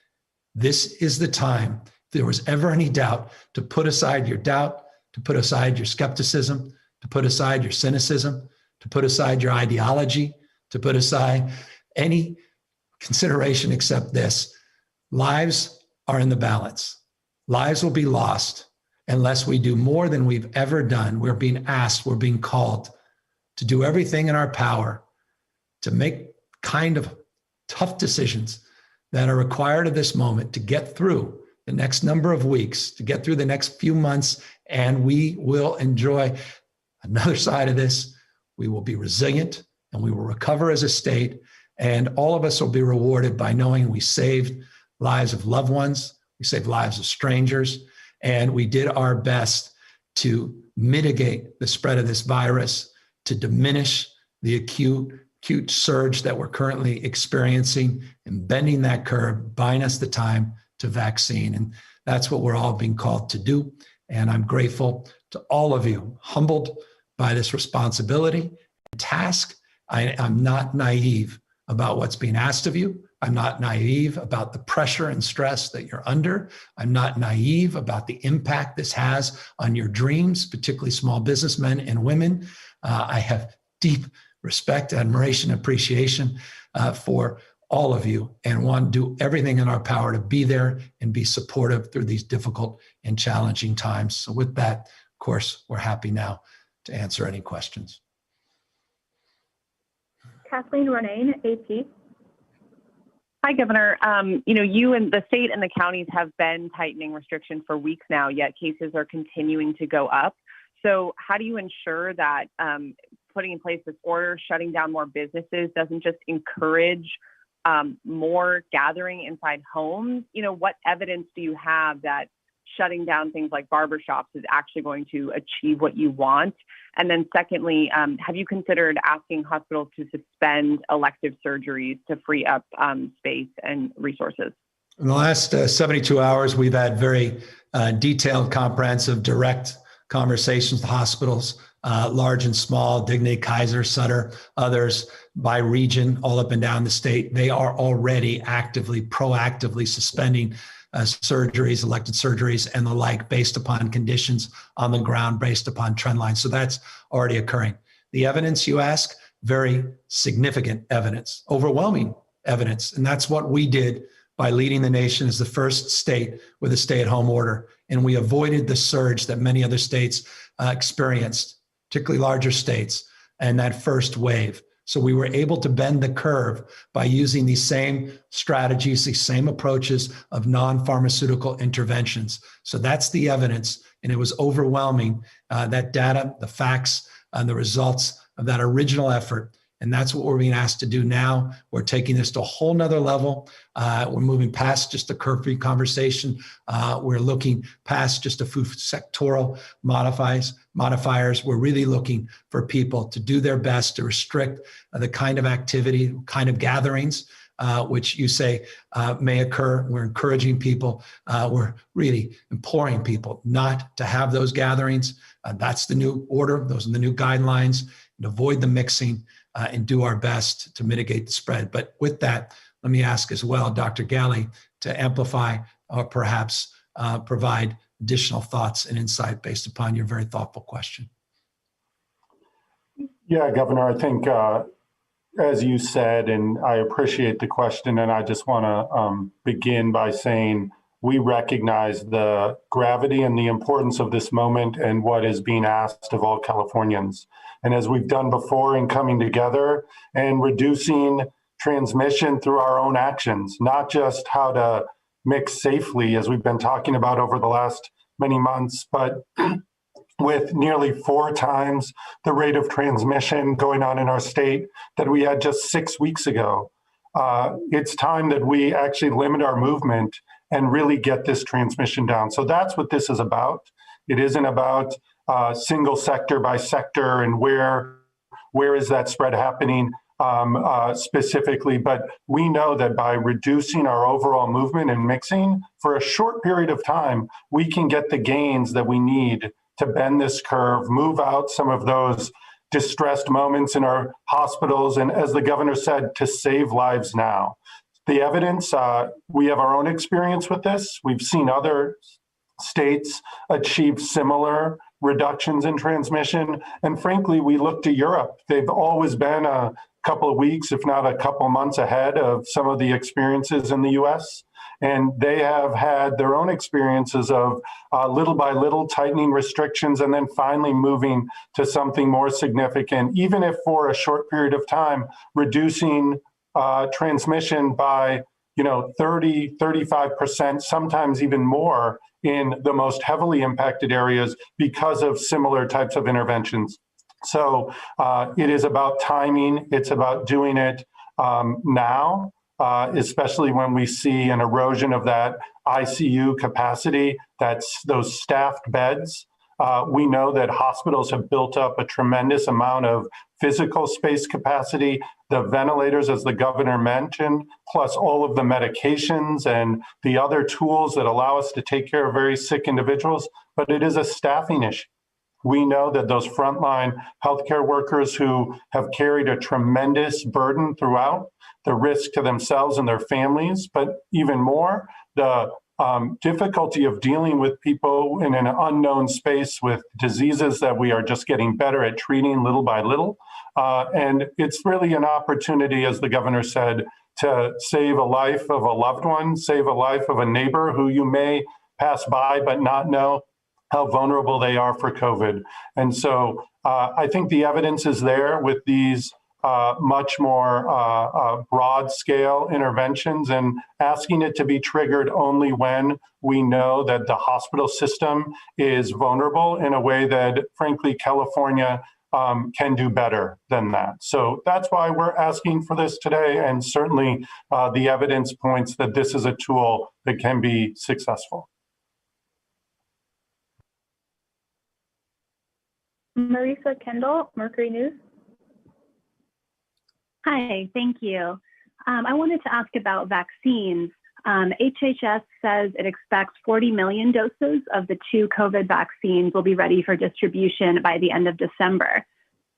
S1: This is the time, if there was ever any doubt, to put aside your doubt, to put aside your skepticism, to put aside your cynicism, to put aside your ideology, to put aside any consideration except this. Lives are in the balance. Lives will be lost unless we do more than we've ever done. We're being asked, we're being called to do everything in our power to make kind of tough decisions that are required at this moment to get through the next number of weeks, to get through the next few months, and we will enjoy another side of this. We will be resilient and we will recover as a state, and all of us will be rewarded by knowing we saved lives of loved ones, we saved lives of strangers, and we did our best to mitigate the spread of this virus, to diminish the acute surge that we're currently experiencing, and bending that curve, buying us the time to vaccine. And that's what we're all being called to do. And I'm grateful to all of you, humbled by this responsibility and task. I'm not naive about what's being asked of you. I'm not naive about the pressure and stress that you're under. I'm not naive about the impact this has on your dreams, particularly small businessmen and women. I have deep respect, admiration, appreciation for all of you, and want to do everything in our power to be there and be supportive through these difficult and challenging times. So with that, of course, we're happy now to answer any questions.
S2: Kathleen Ronayne, AP.
S3: Hi, Governor. You and the state and the counties have been tightening restrictions for weeks now, yet cases are continuing to go up. So how do you ensure that putting in place this order, shutting down more businesses doesn't just encourage more gathering inside homes? What evidence do you have that shutting down things like barbershops is actually going to achieve what you want? And then secondly, have you considered asking hospitals to suspend elective surgeries to free up space and resources?
S1: In the last 72 hours, we've had very detailed, comprehensive, direct conversations with hospitals, large and small, Dignity, Kaiser, Sutter, others by region, all up and down the state. They are already actively, proactively suspending surgeries, elective surgeries, and the like, based upon conditions on the ground, based upon trend lines. So that's already occurring. The evidence you ask, very significant evidence, overwhelming evidence. And that's what we did by leading the nation as the first state with a stay-at-home order. And we avoided the surge that many other states experienced, particularly larger states, and that first wave. So we were able to bend the curve by using these same strategies, these same approaches of non-pharmaceutical interventions. So that's the evidence, and it was overwhelming, that data, the facts, and the results of that original effort. And that's what we're being asked to do now. We're taking this to a whole nother level. We're moving past just a curfew conversation. We're looking past just a few sectoral modifiers. We're really looking for people to do their best to restrict the kind of activity, kind of gatherings, which you say may occur. We're encouraging people. We're really imploring people not to have those gatherings. That's the new order. Those are the new guidelines. And avoid the mixing. And do our best to mitigate the spread. But with that, let me ask as well, Dr. Galley, to amplify or perhaps provide additional thoughts and insight based upon your very thoughtful question.
S4: Yeah, Governor, I think as you said, and I appreciate the question, and I just want to begin by saying we recognize the gravity and the importance of this moment and what is being asked of all Californians. And as we've done before in coming together and reducing transmission through our own actions, not just how to mix safely, as we've been talking about over the last many months, but with nearly 4 times the rate of transmission going on in our state that we had just 6 weeks ago. It's time that we actually limit our movement and really get this transmission down. So that's what this is about. It isn't about single sector by sector and where is that spread happening specifically, but we know that by reducing our overall movement and mixing for a short period of time, we can get the gains that we need to bend this curve, move out some of those distressed moments in our hospitals, and as the governor said, to save lives now. The evidence, we have our own experience with this. We've seen other states achieve similar reductions in transmission. And frankly, we look to Europe. They've always been a couple of weeks, if not a couple months ahead of some of the experiences in the US. And they have had their own experiences of little by little tightening restrictions and then finally moving to something more significant, even if for a short period of time, reducing transmission by 30, 35%, sometimes even more in the most heavily impacted areas because of similar types of interventions. So it is about timing. It's about doing it now, especially when we see an erosion of that ICU capacity, that's those staffed beds. We know that hospitals have built up a tremendous amount of physical space capacity, the ventilators, as the governor mentioned, plus all of the medications and the other tools that allow us to take care of very sick individuals, but it is a staffing issue. We know that those frontline healthcare workers who have carried a tremendous burden throughout, the risk to themselves and their families, but even more, the difficulty of dealing with people in an unknown space with diseases that we are just getting better at treating little by little. And it's really an opportunity, as the governor said, to save a life of a loved one, save a life of a neighbor who you may pass by but not know. how vulnerable they are for COVID. And so I think the evidence is there with these much more broad scale interventions, and asking it to be triggered only when we know that the hospital system is vulnerable in a way that, frankly, California can do better than that. So that's why we're asking for this today. And certainly the evidence points that this is a tool that can be successful.
S2: Marisa Kendall, Mercury News.
S5: Hi, thank you. I wanted to ask about vaccines. HHS says it expects 40 million doses of the 2 COVID vaccines will be ready for distribution by the end of December.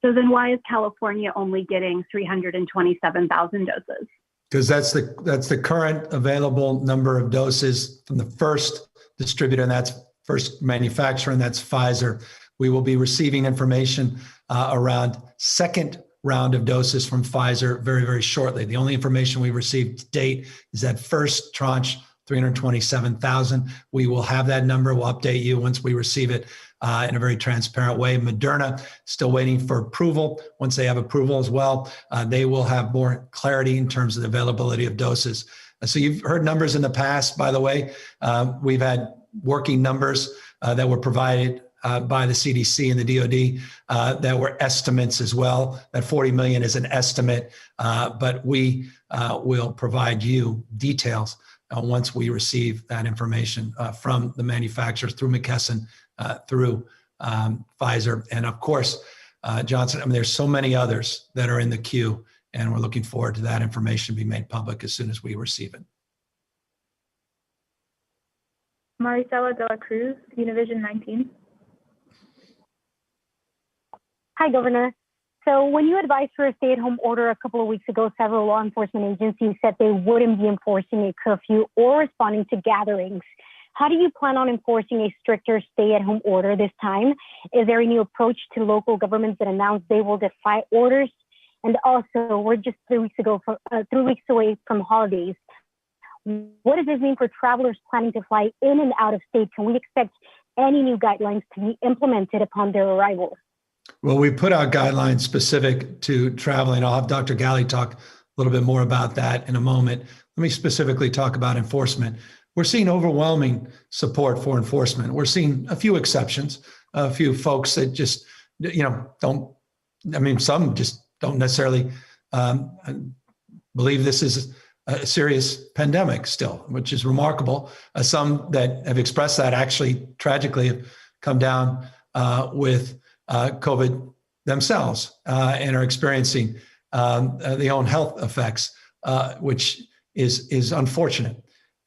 S5: So then why is California only getting 327,000 doses?
S1: Because that's the current available number of doses from the first distributor, and that's first manufacturer, and that's Pfizer. We will be receiving information around second round of doses from Pfizer very, very shortly. The only information we've received to date is that first tranche, 327,000. We will have that number. We'll update you once we receive it in a very transparent way. Moderna, still waiting for approval. Once they have approval as well, they will have more clarity in terms of the availability of doses. So you've heard numbers in the past, by the way. We've had working numbers that were provided by the CDC and the DOD that were estimates as well. That 40 million is an estimate, but we will provide you details once we receive that information from the manufacturers through McKesson, through Pfizer, and of course, Johnson. I mean, there's so many others that are in the queue, and we're looking forward to that information being made public as soon as we receive it.
S2: Maricela de la Cruz, Univision 19.
S6: Hi, Governor. So when you advised for a stay-at-home order a couple of weeks ago, several law enforcement agencies said they wouldn't be enforcing a curfew or responding to gatherings. How do you plan on enforcing a stricter stay-at-home order this time? Is there a new approach to local governments that announced they will defy orders? And also, we're just 3 weeks away from holidays. What does this mean for travelers planning to fly in and out of state? Can we expect any new guidelines to be implemented upon their arrival?
S1: Well, we put out guidelines specific to traveling. I'll have Dr. Galley talk a little bit more about that in a moment. Let me specifically talk about enforcement. We're seeing overwhelming support for enforcement. We're seeing a few exceptions, a few folks that just, some just don't necessarily believe this is a serious pandemic still, which is remarkable. Some that have expressed that actually tragically have come down with COVID themselves and are experiencing their own health effects, which is unfortunate.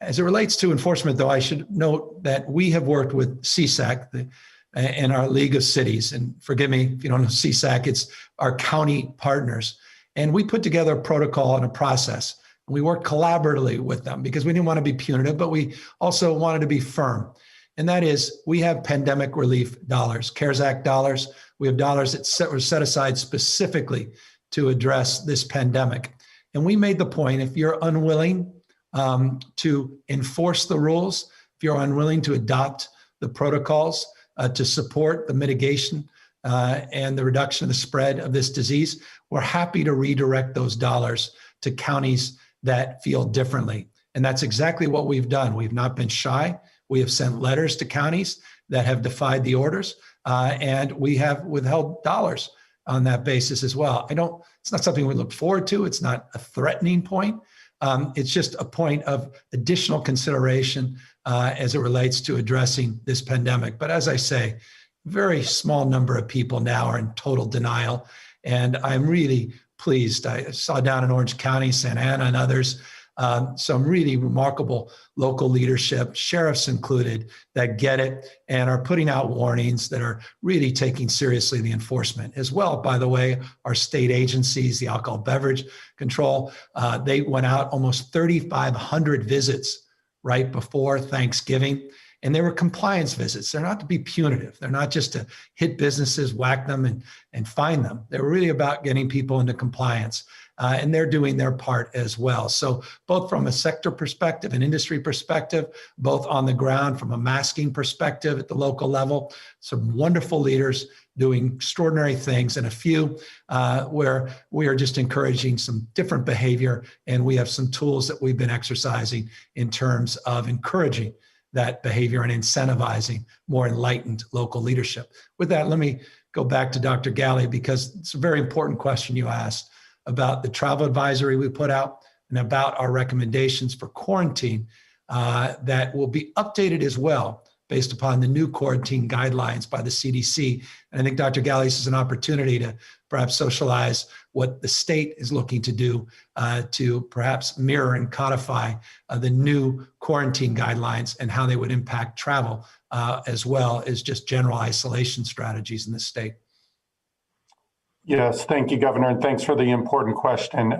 S1: As it relates to enforcement, though, I should note that we have worked with CSAC and our League of Cities, and forgive me if you don't know CSAC, it's our county partners. And we put together a protocol and a process. We worked collaboratively with them because we didn't want to be punitive, but we also wanted to be firm. And that is, we have pandemic relief dollars, CARES Act dollars. We have dollars that were set aside specifically to address this pandemic. And we made the point, if you're unwilling to enforce the rules, if you're unwilling to adopt the protocols to support the mitigation and the reduction of the spread of this disease, we're happy to redirect those dollars to counties that feel differently. And that's exactly what we've done. We've not been shy. We have sent letters to counties that have defied the orders, and we have withheld dollars on that basis as well. It's not something we look forward to. It's not a threatening point. It's just a point of additional consideration as it relates to addressing this pandemic. But as I say, very small number of people now are in total denial. And I'm really pleased. I saw down in Orange County, Santa Ana and others, some really remarkable local leadership, sheriffs included, that get it and are putting out warnings that are really taking seriously the enforcement. As well, by the way, our state agencies, the alcohol beverage control, they went out almost 3,500 visits right before Thanksgiving. And they were compliance visits. They're not to be punitive. They're not just to hit businesses, whack them, and fine them. They're really about getting people into compliance. And they're doing their part as well. So both from a sector perspective, an industry perspective, both on the ground from a masking perspective at the local level, some wonderful leaders doing extraordinary things, and a few where we are just encouraging some different behavior. And we have some tools that we've been exercising in terms of encouraging that behavior and incentivizing more enlightened local leadership. With that, let me go back to Dr. Galley, because it's a very important question you asked about the travel advisory we put out and about our recommendations for quarantine that will be updated as well based upon the new quarantine guidelines by the CDC. And I think Dr. Galley, this is an opportunity to perhaps socialize what the state is looking to do to perhaps mirror and codify the new quarantine guidelines and how they would impact travel as well as just general isolation strategies in the state.
S4: Yes, thank you, Governor, and thanks for the important question.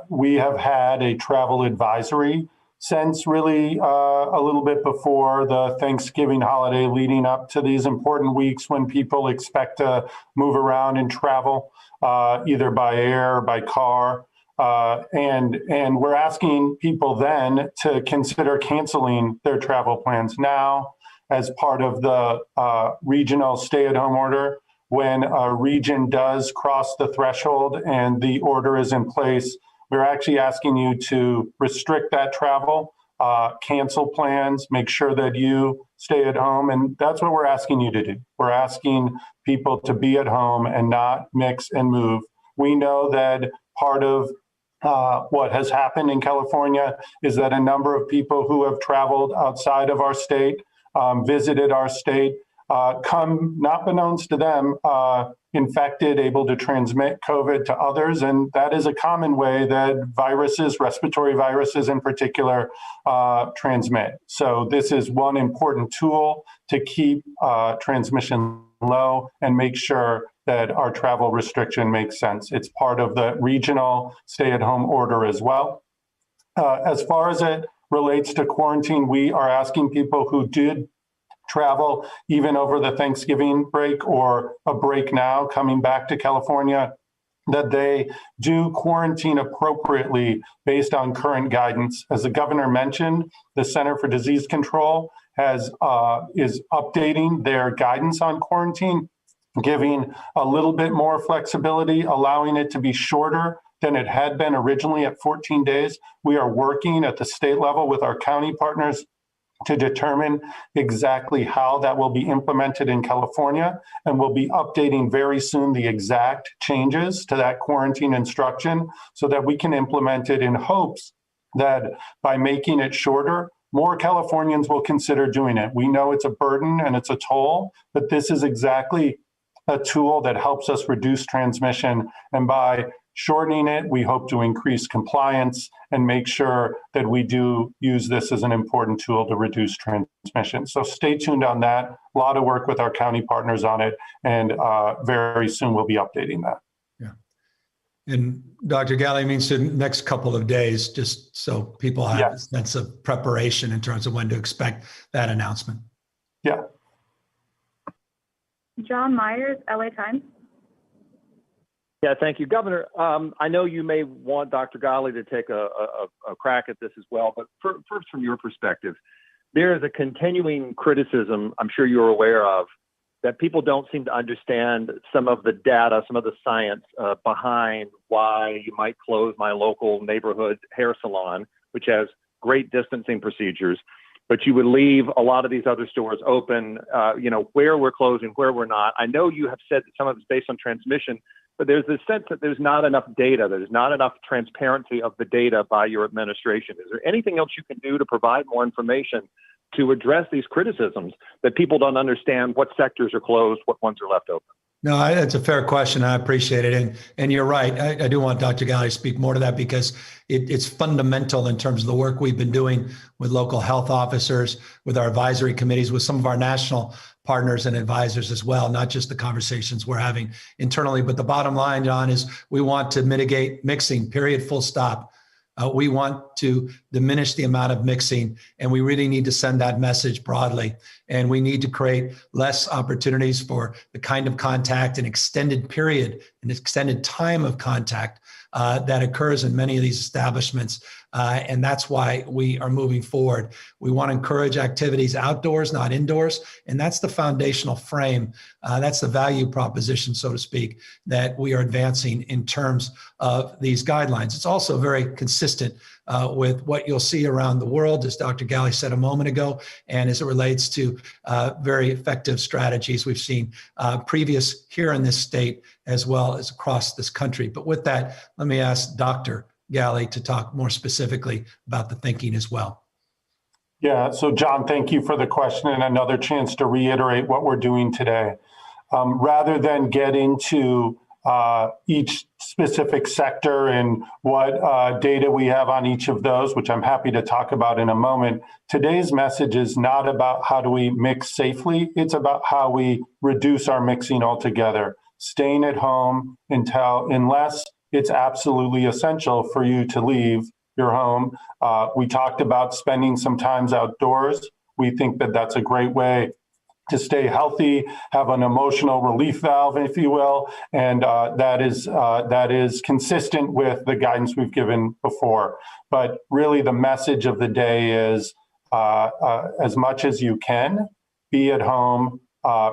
S4: We have had a travel advisory since really a little bit before the Thanksgiving holiday, leading up to these important weeks when people expect to move around and travel, either by air or by car. And we're asking people then to consider canceling their travel plans now as part of the regional stay-at-home order. When a region does cross the threshold and the order is in place, we're actually asking you to restrict that travel, cancel plans, make sure that you stay at home. And that's what we're asking you to do. We're asking people to be at home and not mix and move. We know that part of what has happened in California is that a number of people who have traveled outside of our state, visited our state, come, not beknownst to them, infected, able to transmit COVID to others. And that is a common way that viruses, respiratory viruses in particular, transmit. So this is one important tool to keep transmission low and make sure that our travel restriction makes sense. It's part of the regional stay-at-home order as well. As far as it relates to quarantine, we are asking people who did travel even over the Thanksgiving break or a break now coming back to California, that they do quarantine appropriately based on current guidance. As the governor mentioned, the Center for Disease Control is updating their guidance on quarantine, giving a little bit more flexibility, allowing it to be shorter than it had been originally at 14 days. We are working at the state level with our county partners to determine exactly how that will be implemented in California, and we'll be updating very soon the exact changes to that quarantine instruction so that we can implement it in hopes that by making it shorter, more Californians will consider doing it. We know it's a burden and it's a toll, but this is exactly a tool that helps us reduce transmission. And by shortening it, we hope to increase compliance and make sure that we do use this as an important tool to reduce transmission. So stay tuned on that. A lot of work with our county partners on it, and very soon we'll be updating that.
S1: Yeah. And Dr. Galley means the next couple of days, just so people have a sense of preparation in terms of when to expect that announcement.
S4: Yeah.
S2: John Myers, LA Times.
S7: Yeah, thank you, Governor. I know you may want Dr. Galley to take a crack at this as well, but first, from your perspective, there is a continuing criticism, I'm sure you're aware of, that people don't seem to understand some of the data, some of the science behind why you might close my local neighborhood hair salon, which has great distancing procedures, but you would leave a lot of these other stores open, where we're closing, where we're not. I know you have said that some of it's based on transmission, but there's this sense that there's not enough data, there's not enough transparency of the data by your administration. Is there anything else you can do to provide more information to address these criticisms that people don't understand what sectors are closed, what ones are left open?
S1: No, that's a fair question. I appreciate it. And you're right. I do want Dr. Galley to speak more to that because it's fundamental in terms of the work we've been doing with local health officers, with our advisory committees, with some of our national partners and advisors as well, not just the conversations we're having internally. But the bottom line, John, is we want to mitigate mixing, period, full stop. We want to diminish the amount of mixing, and we really need to send that message broadly. And we need to create less opportunities for the kind of contact and extended period and extended time of contact that occurs in many of these establishments. And that's why we are moving forward. We want to encourage activities outdoors, not indoors. And that's the foundational frame. That's the value proposition, so to speak, that we are advancing in terms of these guidelines. It's also very consistent with what you'll see around the world, as Dr. Galley said a moment ago, and as it relates to very effective strategies we've seen previous here in this state as well as across this country. But with that, let me ask Dr. Galley to talk more specifically about the thinking as well.
S4: Yeah, so John, thank you for the question and another chance to reiterate what we're doing today. Rather than get into each specific sector and what data we have on each of those, which I'm happy to talk about in a moment, today's message is not about how do we mix safely, it's about how we reduce our mixing altogether. Staying at home unless it's absolutely essential for you to leave your home. We talked about spending some time outdoors. We think that that's a great way to stay healthy, have an emotional relief valve, if you will, and that is consistent with the guidance we've given before. But really the message of the day is as much as you can, be at home,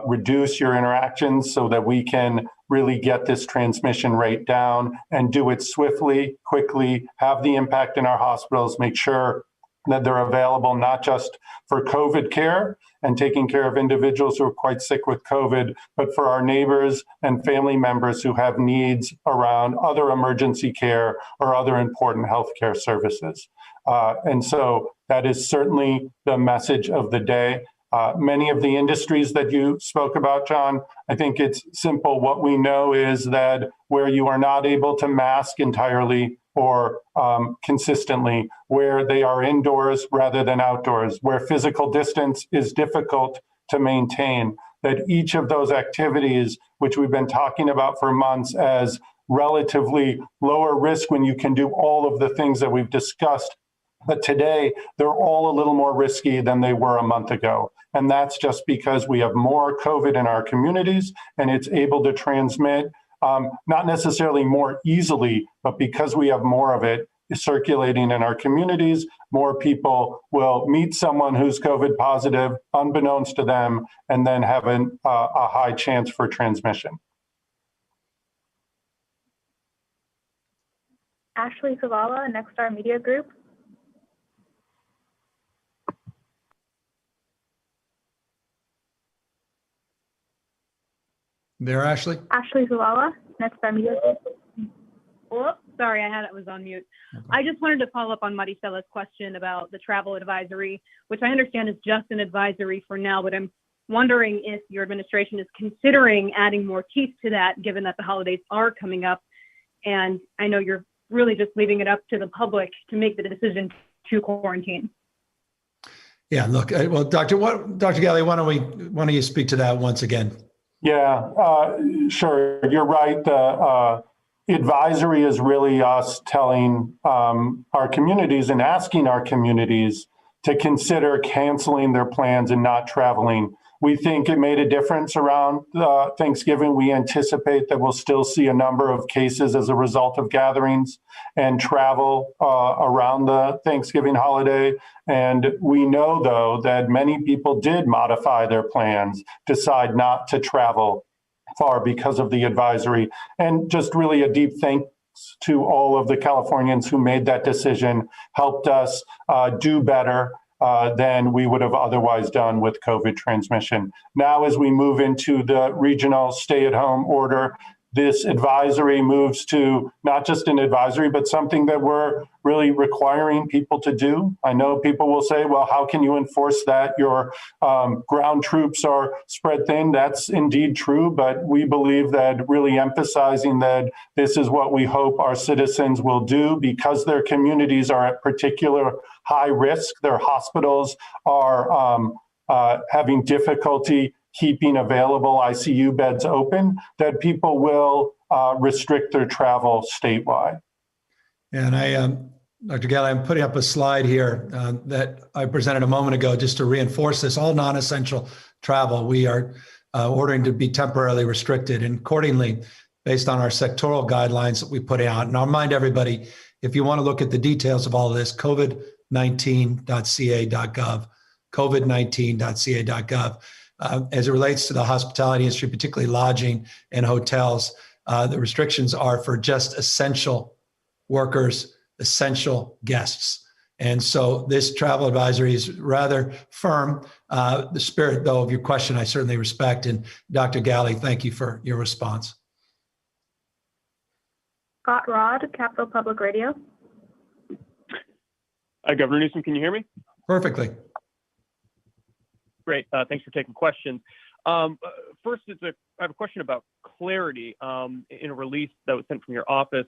S4: reduce your interactions so that we can really get this transmission rate down and do it swiftly, quickly, have the impact in our hospitals, make sure that they're available not just for COVID care and taking care of individuals who are quite sick with COVID, but for our neighbors and family members who have needs around other emergency care or other important healthcare services. And so that is certainly the message of the day. Many of the industries that you spoke about, John, I think it's simple. What we know is that where you are not able to mask entirely or consistently, where they are indoors rather than outdoors, where physical distance is difficult to maintain, that each of those activities, which we've been talking about for months as relatively lower risk when you can do all of the things that we've discussed, but today they're all a little more risky than they were a month ago. And that's just because we have more COVID in our communities and it's able to transmit not necessarily more easily, but because we have more of it circulating in our communities, more people will meet someone who's COVID positive, unbeknownst to them, and then have a high chance for transmission.
S2: Ashley Zavala, Next Star Media Group.
S1: There, Ashley?
S2: Ashley Zavala, Next Star Media Group.
S8: Oh, sorry, I was on mute. Okay. I just wanted to follow up on Maricella's question about the travel advisory, which I understand is just an advisory for now, but I'm wondering if your administration is considering adding more teeth to that, given that the holidays are coming up. And I know you're really just leaving it up to the public to make the decision to quarantine.
S1: Yeah, look, well, Dr. Galley, why don't you speak to that once again?
S4: Yeah, sure. You're right. The advisory is really us telling our communities and asking our communities to consider canceling their plans and not traveling. We think it made a difference around Thanksgiving. We anticipate that we'll still see a number of cases as a result of gatherings and travel around the Thanksgiving holiday. And we know, though, that many people did modify their plans, decide not to travel far because of the advisory. And just really a deep thanks to all of the Californians who made that decision, helped us do better than we would have otherwise done with COVID transmission. Now, as we move into the regional stay-at-home order, this advisory moves to not just an advisory, but something that we're really requiring people to do. I know people will say, well, how can you enforce that? Your ground troops are spread thin. That's indeed true, but we believe that really emphasizing that this is what we hope our citizens will do because their communities are at particular high risk. Their hospitals are having difficulty keeping available ICU beds open, that people will restrict their travel statewide.
S1: And Dr. Galley, I'm putting up a slide here that I presented a moment ago just to reinforce this. All non-essential travel, we are ordering to be temporarily restricted, and accordingly, based on our sectoral guidelines that we put out. And I'll remind everybody, if you want to look at the details of all of this, covid19.ca.gov, covid19.ca.gov. As it relates to the hospitality industry, particularly lodging and hotels, the restrictions are for just essential workers, essential guests. And so this travel advisory is rather firm. The spirit, though, of your question, I certainly respect. And Dr. Galley, thank you for your response.
S2: Scott Rod, Capital Public Radio.
S9: Hi, Governor Newsom, can you hear me?
S1: Perfectly.
S9: Great, thanks for taking questions. First, I have a question about clarity in a release that was sent from your office.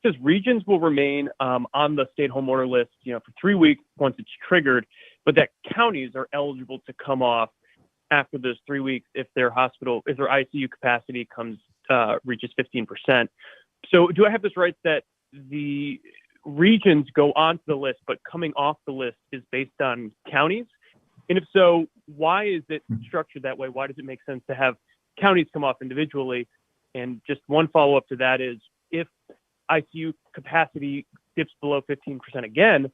S9: It says regions will remain on the stay-at-home order list, for 3 weeks once it's triggered, but that counties are eligible to come off after those 3 weeks if their ICU capacity reaches 15%. So do I have this right that the regions go onto the list, but coming off the list is based on counties? And if so, why is it structured that way? Why does it make sense to have counties come off individually? And just one follow-up to that is, if ICU capacity dips below 15% again,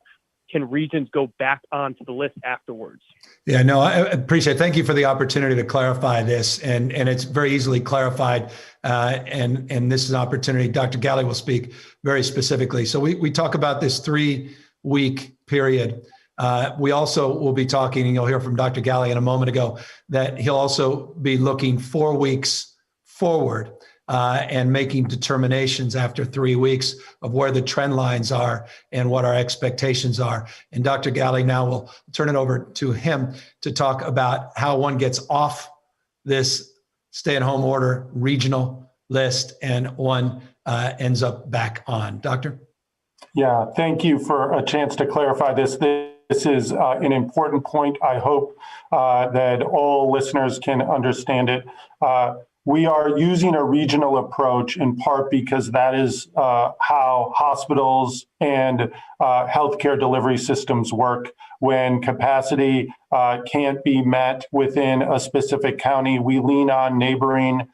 S9: can regions go back onto the list afterwards?
S1: Yeah, no, I appreciate it. Thank you for the opportunity to clarify this. And it's very easily clarified. And this is an opportunity. Dr. Galley will speak very specifically. So we talk about this 3-week period. We also will be talking, and you'll hear from Dr. Galley in a moment ago, that he'll also be looking 4 weeks forward and making determinations after 3 weeks of where the trend lines are and what our expectations are. And Dr. Galley, now we'll turn it over to him to talk about how one gets off this stay-at-home order regional list and one ends up back on. Doctor?
S4: Yeah, thank you for a chance to clarify this. This is an important point. I hope that all listeners can understand it. We are using a regional approach in part because that is how hospitals and healthcare delivery systems work. When capacity can't be met within a specific county, we lean on neighboring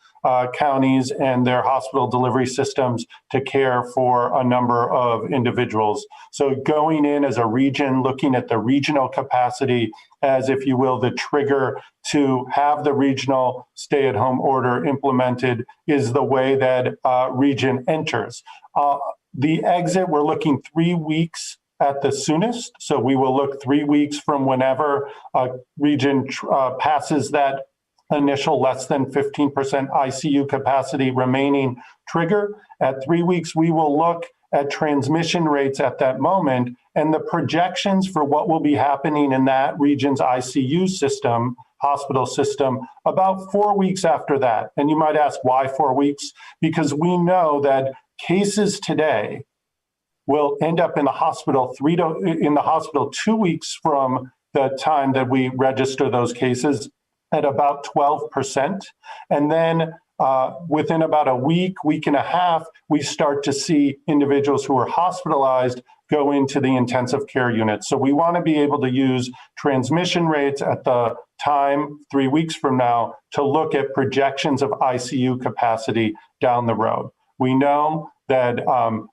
S4: counties and their hospital delivery systems to care for a number of individuals. So going in as a region, looking at the regional capacity as, if you will, the trigger to have the regional stay-at-home order implemented is the way that region enters. The exit, we're looking 3 weeks at the soonest. So we will look 3 weeks from whenever a region passes that initial less than 15% ICU capacity remaining trigger. At 3 weeks, we will look at transmission rates at that moment and the projections for what will be happening in that region's ICU system, hospital system, about 4 weeks after that. And you might ask, why 4 weeks? Because we know that cases today will end up in the hospital 2 weeks from the time that we register those cases at about 12%. And then within about a week and a half, we start to see individuals who are hospitalized go into the intensive care unit. So we want to be able to use transmission rates at the time 3 weeks from now to look at projections of ICU capacity down the road. We know that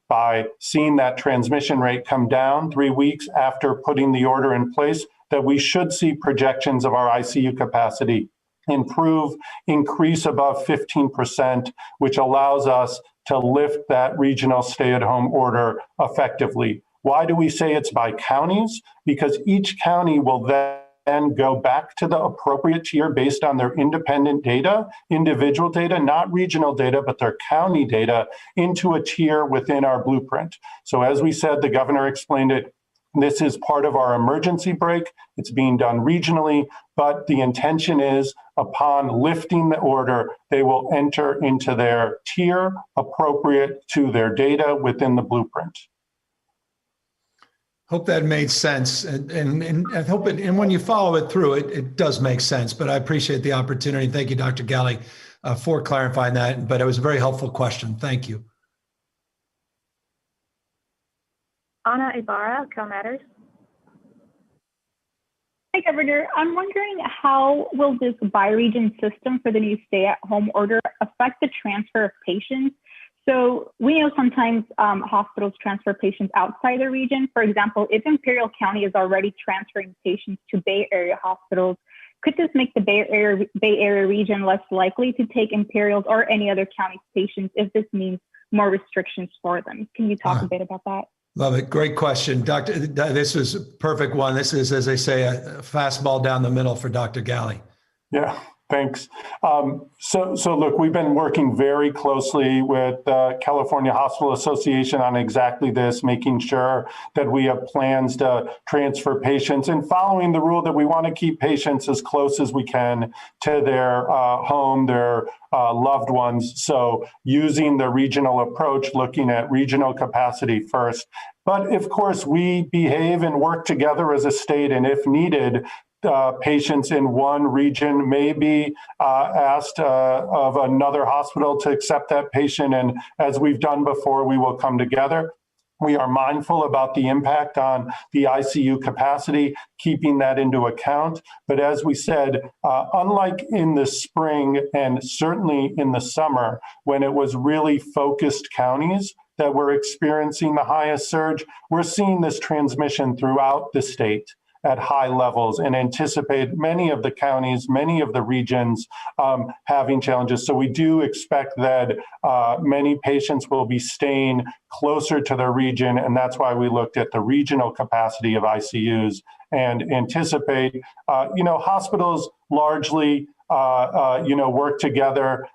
S4: by seeing that transmission rate come down 3 weeks after putting the order in place, that we should see projections of our ICU capacity increase above 15%, which allows us to lift that regional stay-at-home order effectively. Why do we say it's by counties? Because each county will then go back to the appropriate tier based on their independent data, individual data, not regional data, but their county data, into a tier within our blueprint. So as we said, the governor explained it, this is part of our emergency brake. It's being done regionally, but the intention is upon lifting the order, they will enter into their tier appropriate to their data within the blueprint.
S1: Hope that made sense. And I hope it, and when you follow it through, it does make sense, but I appreciate the opportunity. Thank you, Dr. Galley, for clarifying that, but it was a very helpful question. Thank you.
S2: Ana Ibarra, Cal Matters.
S10: Hi, Governor. I'm wondering, how will this by-region system for the new stay-at-home order affect the transfer of patients? So we know sometimes hospitals transfer patients outside the region. For example, if Imperial County is already transferring patients to Bay Area hospitals, could this make the Bay Area region less likely to take Imperial's or any other county's patients if this means more restrictions for them? Can you talk a bit about that?
S1: Love it. Great question. Doctor, this was a perfect one. This is, as they say, a fastball down the middle for Dr. Galley.
S4: Yeah, thanks. So look, we've been working very closely with the California Hospital Association on exactly this, making sure that we have plans to transfer patients and following the rule that we want to keep patients as close as we can to their home, their loved ones. So using the regional approach, looking at regional capacity first. But of course, we behave and work together as a state, and if needed, patients in one region may be asked of another hospital to accept that patient. And as we've done before, we will come together. We are mindful about the impact on the ICU capacity, keeping that into account. But as we said, unlike in the spring and certainly in the summer, when it was really focused counties that were experiencing the highest surge, we're seeing this transmission throughout the state at high levels and anticipate many of the counties, many of the regions having challenges. So we do expect that many patients will be staying closer to their region, and that's why we looked at the regional capacity of ICUs and anticipate, hospitals largely work together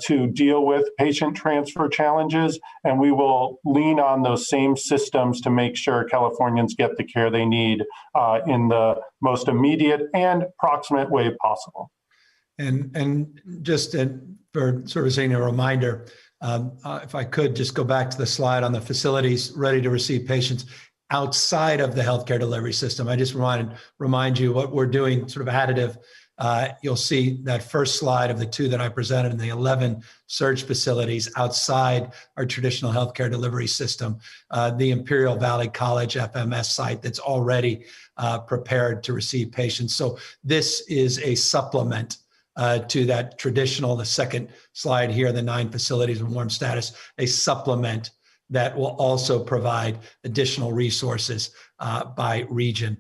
S4: to deal with patient transfer challenges, and we will lean on those same systems to make sure Californians get the care they need in the most immediate and proximate way possible.
S1: And just for sort of saying a reminder, if I could just go back to the slide on the facilities ready to receive patients outside of the healthcare delivery system. I just remind you what we're doing, sort of additive. You'll see that first slide of the 2 that I presented in the 11 surge facilities outside our traditional healthcare delivery system, the Imperial Valley College FMS site that's already prepared to receive patients. So this is a supplement to that traditional, the second slide here, the 9 facilities in warm status, a supplement that will also provide additional resources by region,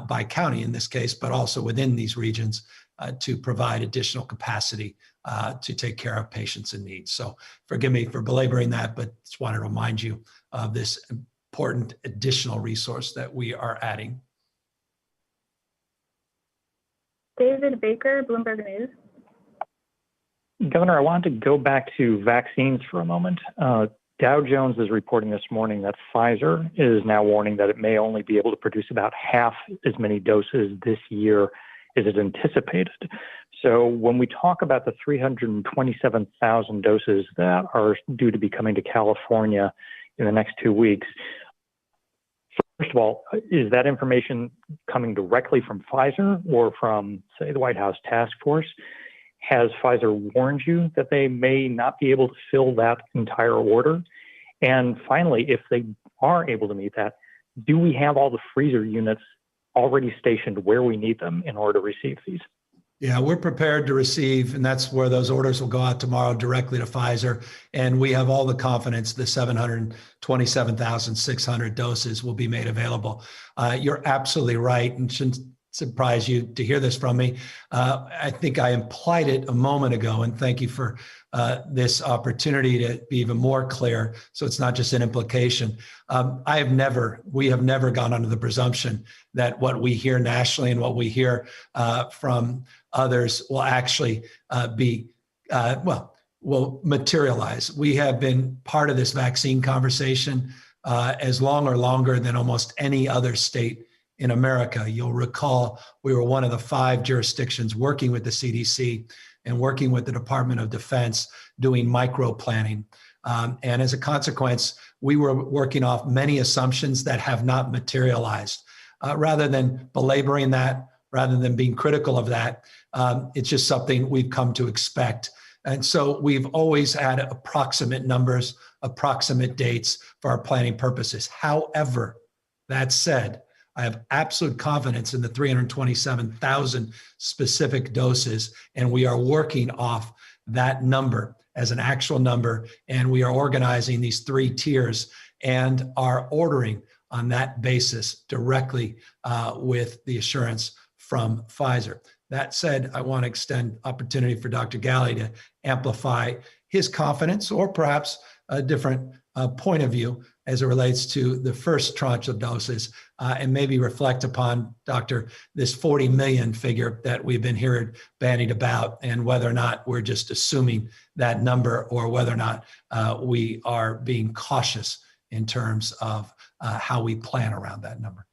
S1: by county in this case, but also within these regions to provide additional capacity to take care of patients in need. So forgive me for belaboring that, but just want to remind you of this important additional resource that we are adding.
S2: David Baker, Bloomberg News.
S11: Governor, I wanted to go back to vaccines for a moment. Dow Jones is reporting this morning that Pfizer is now warning that it may only be able to produce about half as many doses this year as it anticipated. So when we talk about the 327,000 doses that are due to be coming to California in the next 2 weeks, first of all, is that information coming directly from Pfizer or from, say, the White House task force? Has Pfizer warned you that they may not be able to fill that entire order? And finally, if they are able to meet that, do we have all the freezer units already stationed where we need them in order to receive these?
S1: Yeah, we're prepared to receive, and that's where those orders will go out tomorrow directly to Pfizer. And we have all the confidence the 727,600 doses will be made available. You're absolutely right, and shouldn't surprise you to hear this from me. I think I implied it a moment ago, and thank you for this opportunity to be even more clear, so it's not just an implication. We have never gone under the presumption that what we hear nationally and what we hear from others will actually will materialize. We have been part of this vaccine conversation as long or longer than almost any other state in America. You'll recall we were one of the 5 jurisdictions working with the CDC and working with the Department of Defense doing micro planning. And as a consequence, we were working off many assumptions that have not materialized. Rather than belaboring that, rather than being critical of that, it's just something we've come to expect. And so we've always had approximate numbers, approximate dates for our planning purposes. However, that said, I have absolute confidence in the 327,000 specific doses, and we are working off that number as an actual number, and we are organizing these 3 tiers and are ordering on that basis directly with the assurance from Pfizer. That said, I want to extend opportunity for Dr. Galley to amplify his confidence or perhaps a different point of view as it relates to the first tranche of doses and maybe reflect upon, Doctor, this 40 million figure that we've been hearing bandied about and whether or not we're just assuming that number or whether or not we are being cautious in terms of how we plan around that number.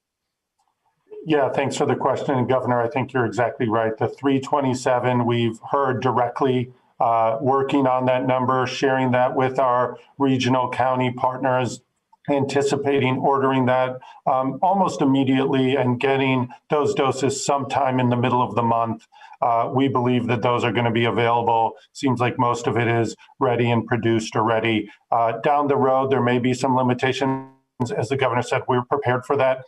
S4: Yeah, thanks for the question, Governor. I think you're exactly right. The 327, we've heard directly working on that number, sharing that with our regional county partners, anticipating ordering that almost immediately and getting those doses sometime in the middle of the month. We believe that those are going to be available. Seems like most of it is ready and produced already. Down the road, there may be some limitations. As the governor said, we're prepared for that.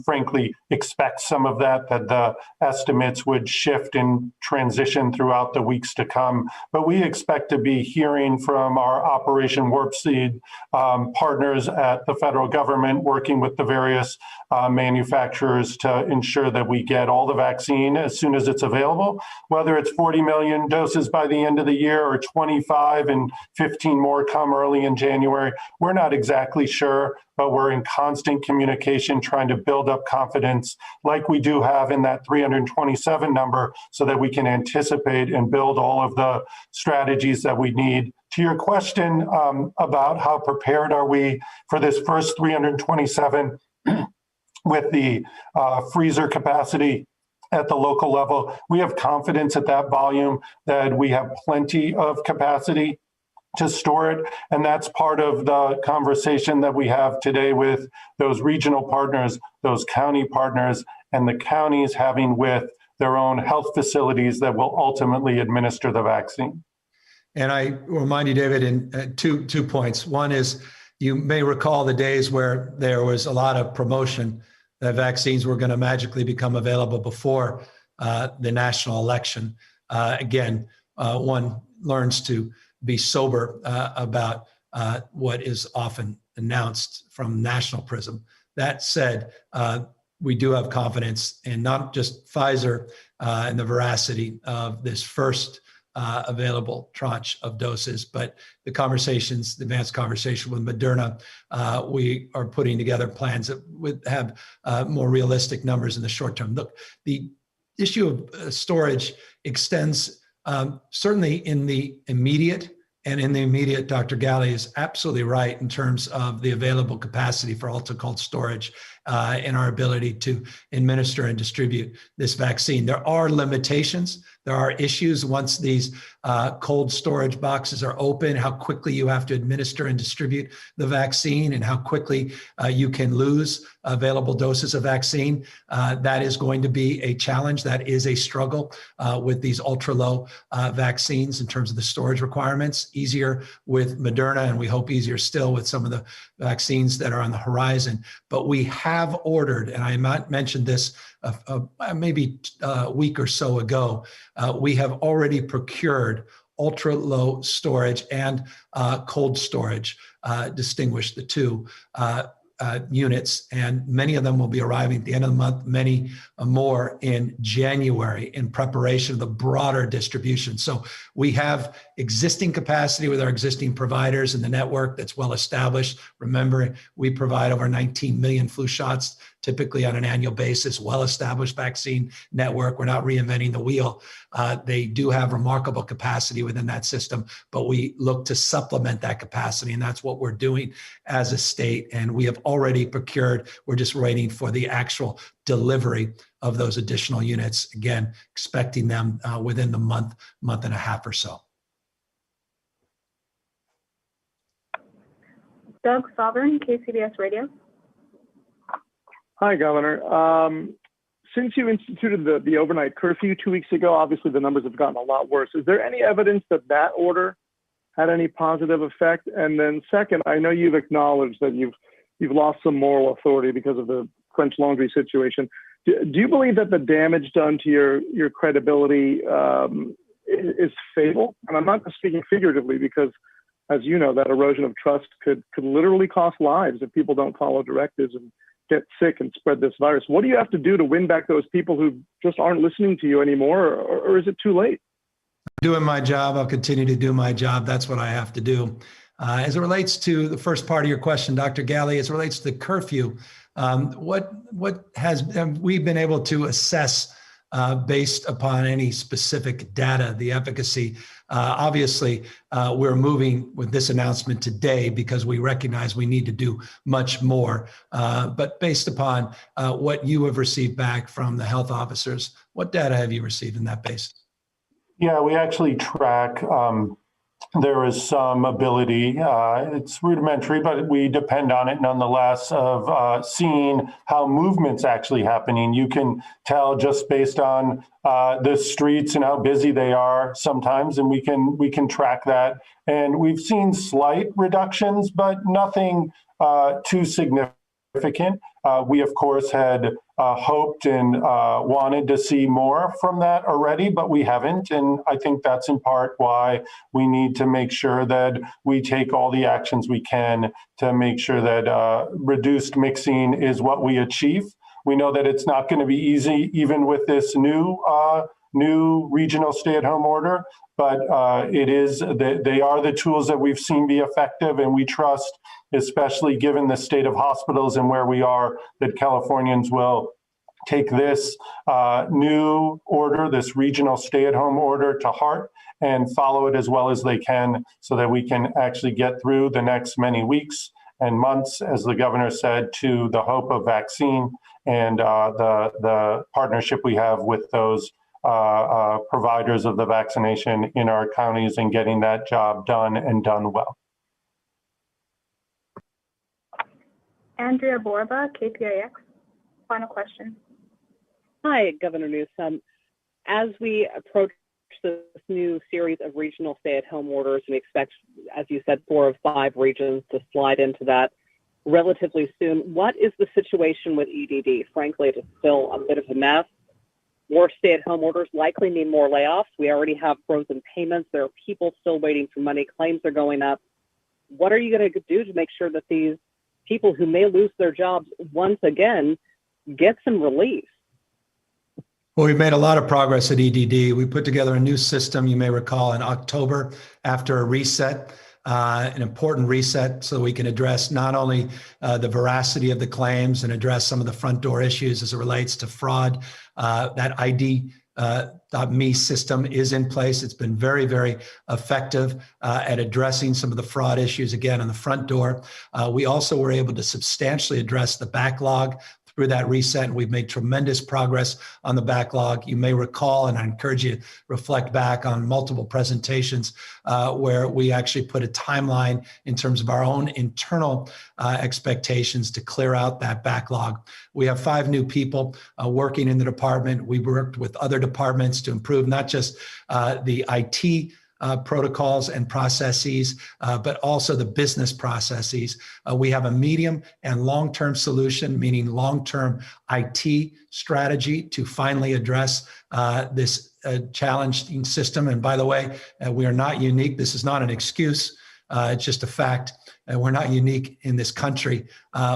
S4: Frankly, expect some of that the estimates would shift and transition throughout the weeks to come. But we expect to be hearing from our Operation Warp Speed partners at the federal government, working with the various manufacturers to ensure that we get all the vaccine as soon as it's available, whether it's 40 million doses by the end of the year or 25 and 15 more come early in January. We're not exactly sure, but we're in constant communication trying to build up confidence like we do have in that 327 number so that we can anticipate and build all of the strategies that we need. To your question about how prepared are we for this first 327 with the freezer capacity at the local level, we have confidence at that volume that we have plenty of capacity to store it. And that's part of the conversation that we have today with those regional partners, those county partners, and the counties having with their own health facilities that will ultimately administer the vaccine.
S1: And I remind you, David, in two points. One is you may recall the days where there was a lot of promotion that vaccines were going to magically become available before the national election. Again, one learns to be sober about what is often announced from national prism. That said, we do have confidence in not just Pfizer and the veracity of this first available tranche of doses, but the conversations, the advanced conversation with Moderna. We are putting together plans that would have more realistic numbers in the short term. Look, the issue of storage extends certainly in the immediate, and in the immediate, Dr. Galley is absolutely right in terms of the available capacity for ultra cold storage and our ability to administer and distribute this vaccine. There are limitations. There are issues once these cold storage boxes are open, how quickly you have to administer and distribute the vaccine and how quickly you can lose available doses of vaccine. That is going to be a challenge. That is a struggle with these ultra low vaccines in terms of the storage requirements. Easier with Moderna, and we hope easier still with some of the vaccines that are on the horizon. But we have ordered, and I mentioned this maybe a week or so ago, we have already procured ultra low storage and cold storage, distinguish the two units, and many of them will be arriving at the end of the month, many more in January in preparation of the broader distribution. So we have existing capacity with our existing providers in the network that's well established. Remember, we provide over 19 million flu shots typically on an annual basis, well-established vaccine network. We're not reinventing the wheel. They do have remarkable capacity within that system, but we look to supplement that capacity, and that's what we're doing as a state. And we have already procured. We're just waiting for the actual delivery of those additional units. Again, expecting them within the month and a half or so.
S2: Doug Sovereign, KCBS Radio.
S7: Hi, Governor.
S12: since you instituted the overnight curfew 2 weeks ago, obviously the numbers have gotten a lot worse. Is there any evidence that that order had any positive effect? And then second, I know you've acknowledged that you've lost some moral authority because of the French Laundry situation. Do you believe that the damage done to your credibility is fatal? And I'm not just speaking figuratively, because as you know, that erosion of trust could literally cost lives if people don't follow directives and get sick and spread this virus. What do you have to do to win back those people who just aren't listening to you anymore, or is it too late?
S1: Doing my job. I'll continue to do my job. That's what I have to do. As it relates to the first part of your question, Dr. Galley, as it relates to the curfew, what has we been able to assess based upon any specific data, the efficacy? Obviously, we're moving with this announcement today because we recognize we need to do much more. But based upon what you have received back from the health officers, what data have you received in that basis?
S4: Yeah, we actually track. There is some ability, it's rudimentary, but we depend on it nonetheless, of seeing how movement's actually happening. You can tell just based on the streets and how busy they are sometimes, and we can track that. And we've seen slight reductions, but nothing too significant. We, of course, had hoped and wanted to see more from that already, but we haven't. And I think that's in part why we need to make sure that we take all the actions we can to make sure that reduced mixing is what we achieve. We know that it's not going to be easy, even with this new regional stay-at-home order, but they are the tools that we've seen be effective, and we trust, especially given the state of hospitals and where we are, that Californians will take this new order, this regional stay-at-home order, to heart and follow it as well as they can, so that we can actually get through the next many weeks and months, as the governor said, to the hope of vaccine and the partnership we have with those providers of the vaccination in our counties, and getting that job done and done well.
S2: Andrea Borba, KPIX. Final question.
S13: Hi, Governor Newsom. As we approach this new series of regional stay-at-home orders, and expect, as you said, 4 of 5 regions to slide into that relatively soon, what is the situation with EDD? Frankly, it is still a bit of a mess. More stay-at-home orders likely mean more layoffs. We already have frozen payments. There are people still waiting for money. Claims are going up. What are you going to do to make sure that these people who may lose their jobs once again get some relief?
S1: Well, we've made a lot of progress at EDD. We put together a new system, you may recall, in October after a reset, an important reset, so we can address not only the veracity of the claims and address some of the front door issues as it relates to fraud. That ID.me system is in place. It's been very, very effective at addressing some of the fraud issues, again, on the front door. We also were able to substantially address the backlog through that reset, and we've made tremendous progress on the backlog. You may recall, and I encourage you to reflect back on multiple presentations where we actually put a timeline in terms of our own internal expectations to clear out that backlog. We have 5 new people working in the department. We worked with other departments to improve not just the IT protocols and processes, but also the business processes. We have a medium and long-term solution, meaning long-term IT strategy to finally address this challenging system. And by the way, we are not unique. This is not an excuse. It's just a fact. We're not unique in this country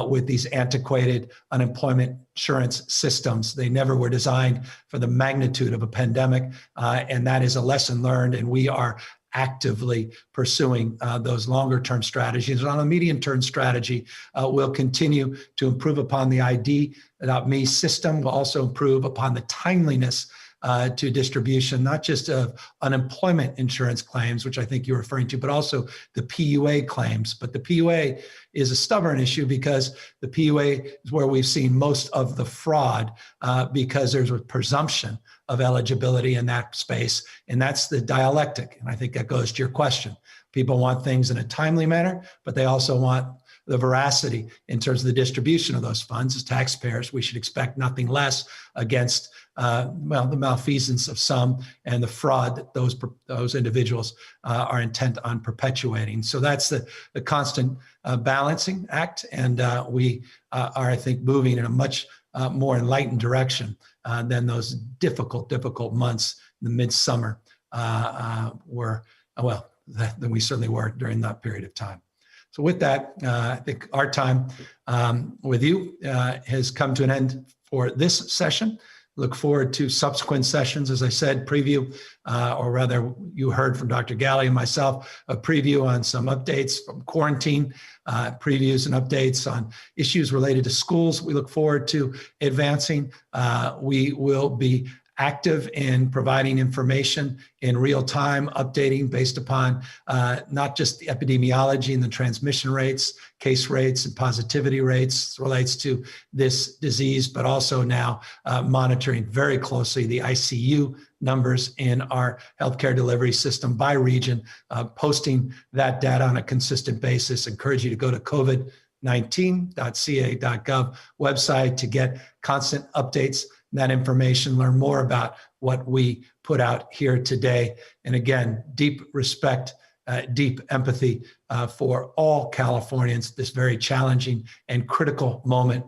S1: with these antiquated unemployment insurance systems. They never were designed for the magnitude of a pandemic, and that is a lesson learned, and we are actively pursuing those longer-term strategies. And on a medium-term strategy, we'll continue to improve upon the ID.me system. We'll also improve upon the timeliness to distribution, not just of unemployment insurance claims, which I think you're referring to, but also the PUA claims. But the PUA is a stubborn issue because the PUA is where we've seen most of the fraud because there's a presumption of eligibility in that space. And that's the dialectic. And I think that goes to your question. People want things in a timely manner, but they also want the veracity in terms of the distribution of those funds. As taxpayers, we should expect nothing less against the malfeasance of some and the fraud that those individuals are intent on perpetuating. So that's the constant balancing act, and we are, I think, moving in a much more enlightened direction than those difficult months in the midsummer were, than we certainly were during that period of time. So with that, I think our time with you has come to an end for this session. Look forward to subsequent sessions. As I said, preview, or rather you heard from Dr. Galley and myself, a preview on some updates from quarantine, previews and updates on issues related to schools. We look forward to advancing. We will be active in providing information in real time, updating based upon not just the epidemiology and the transmission rates, case rates and positivity rates relates to this disease, but also now monitoring very closely the ICU numbers in our healthcare delivery system by region, posting that data on a consistent basis. Encourage you to go to covid19.ca.gov website to get constant updates, that information, learn more about what we put out here today. And again, deep respect, deep empathy for all Californians, this very challenging and critical moment.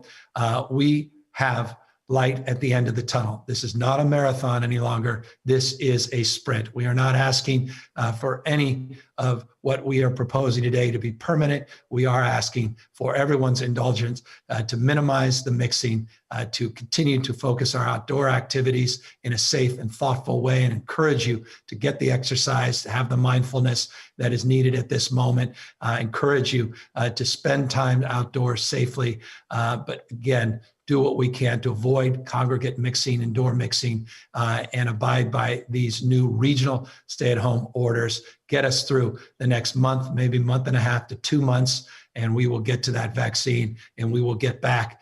S1: We have light at the end of the tunnel. This is not a marathon any longer. This is a sprint. We are not asking for any of what we are proposing today to be permanent. We are asking for everyone's indulgence to minimize the mixing, to continue to focus our outdoor activities in a safe and thoughtful way, and encourage you to get the exercise, to have the mindfulness that is needed at this moment. Encourage you to spend time outdoors safely, but again, do what we can to avoid congregate mixing, indoor mixing, and abide by these new regional stay-at-home orders. Get us through the next month, maybe month and a half to 2 months, and we will get to that vaccine, and we will get back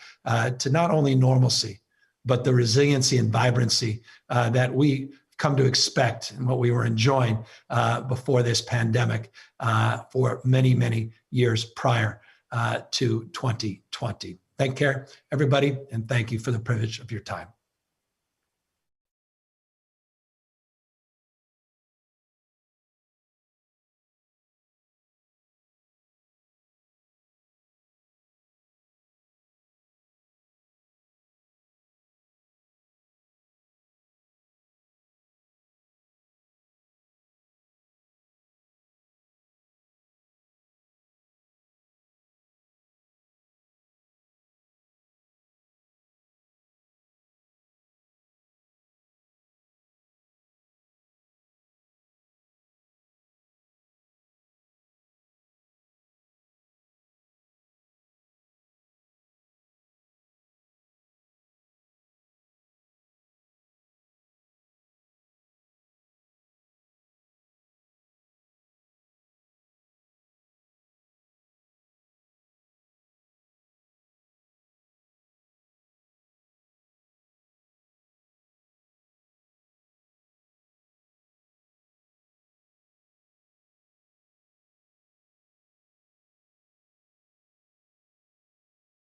S1: to not only normalcy, but the resiliency and vibrancy that we come to expect and what we were enjoying before this pandemic for many, many years prior to 2020. Take care, everybody, and thank you for the privilege of your time.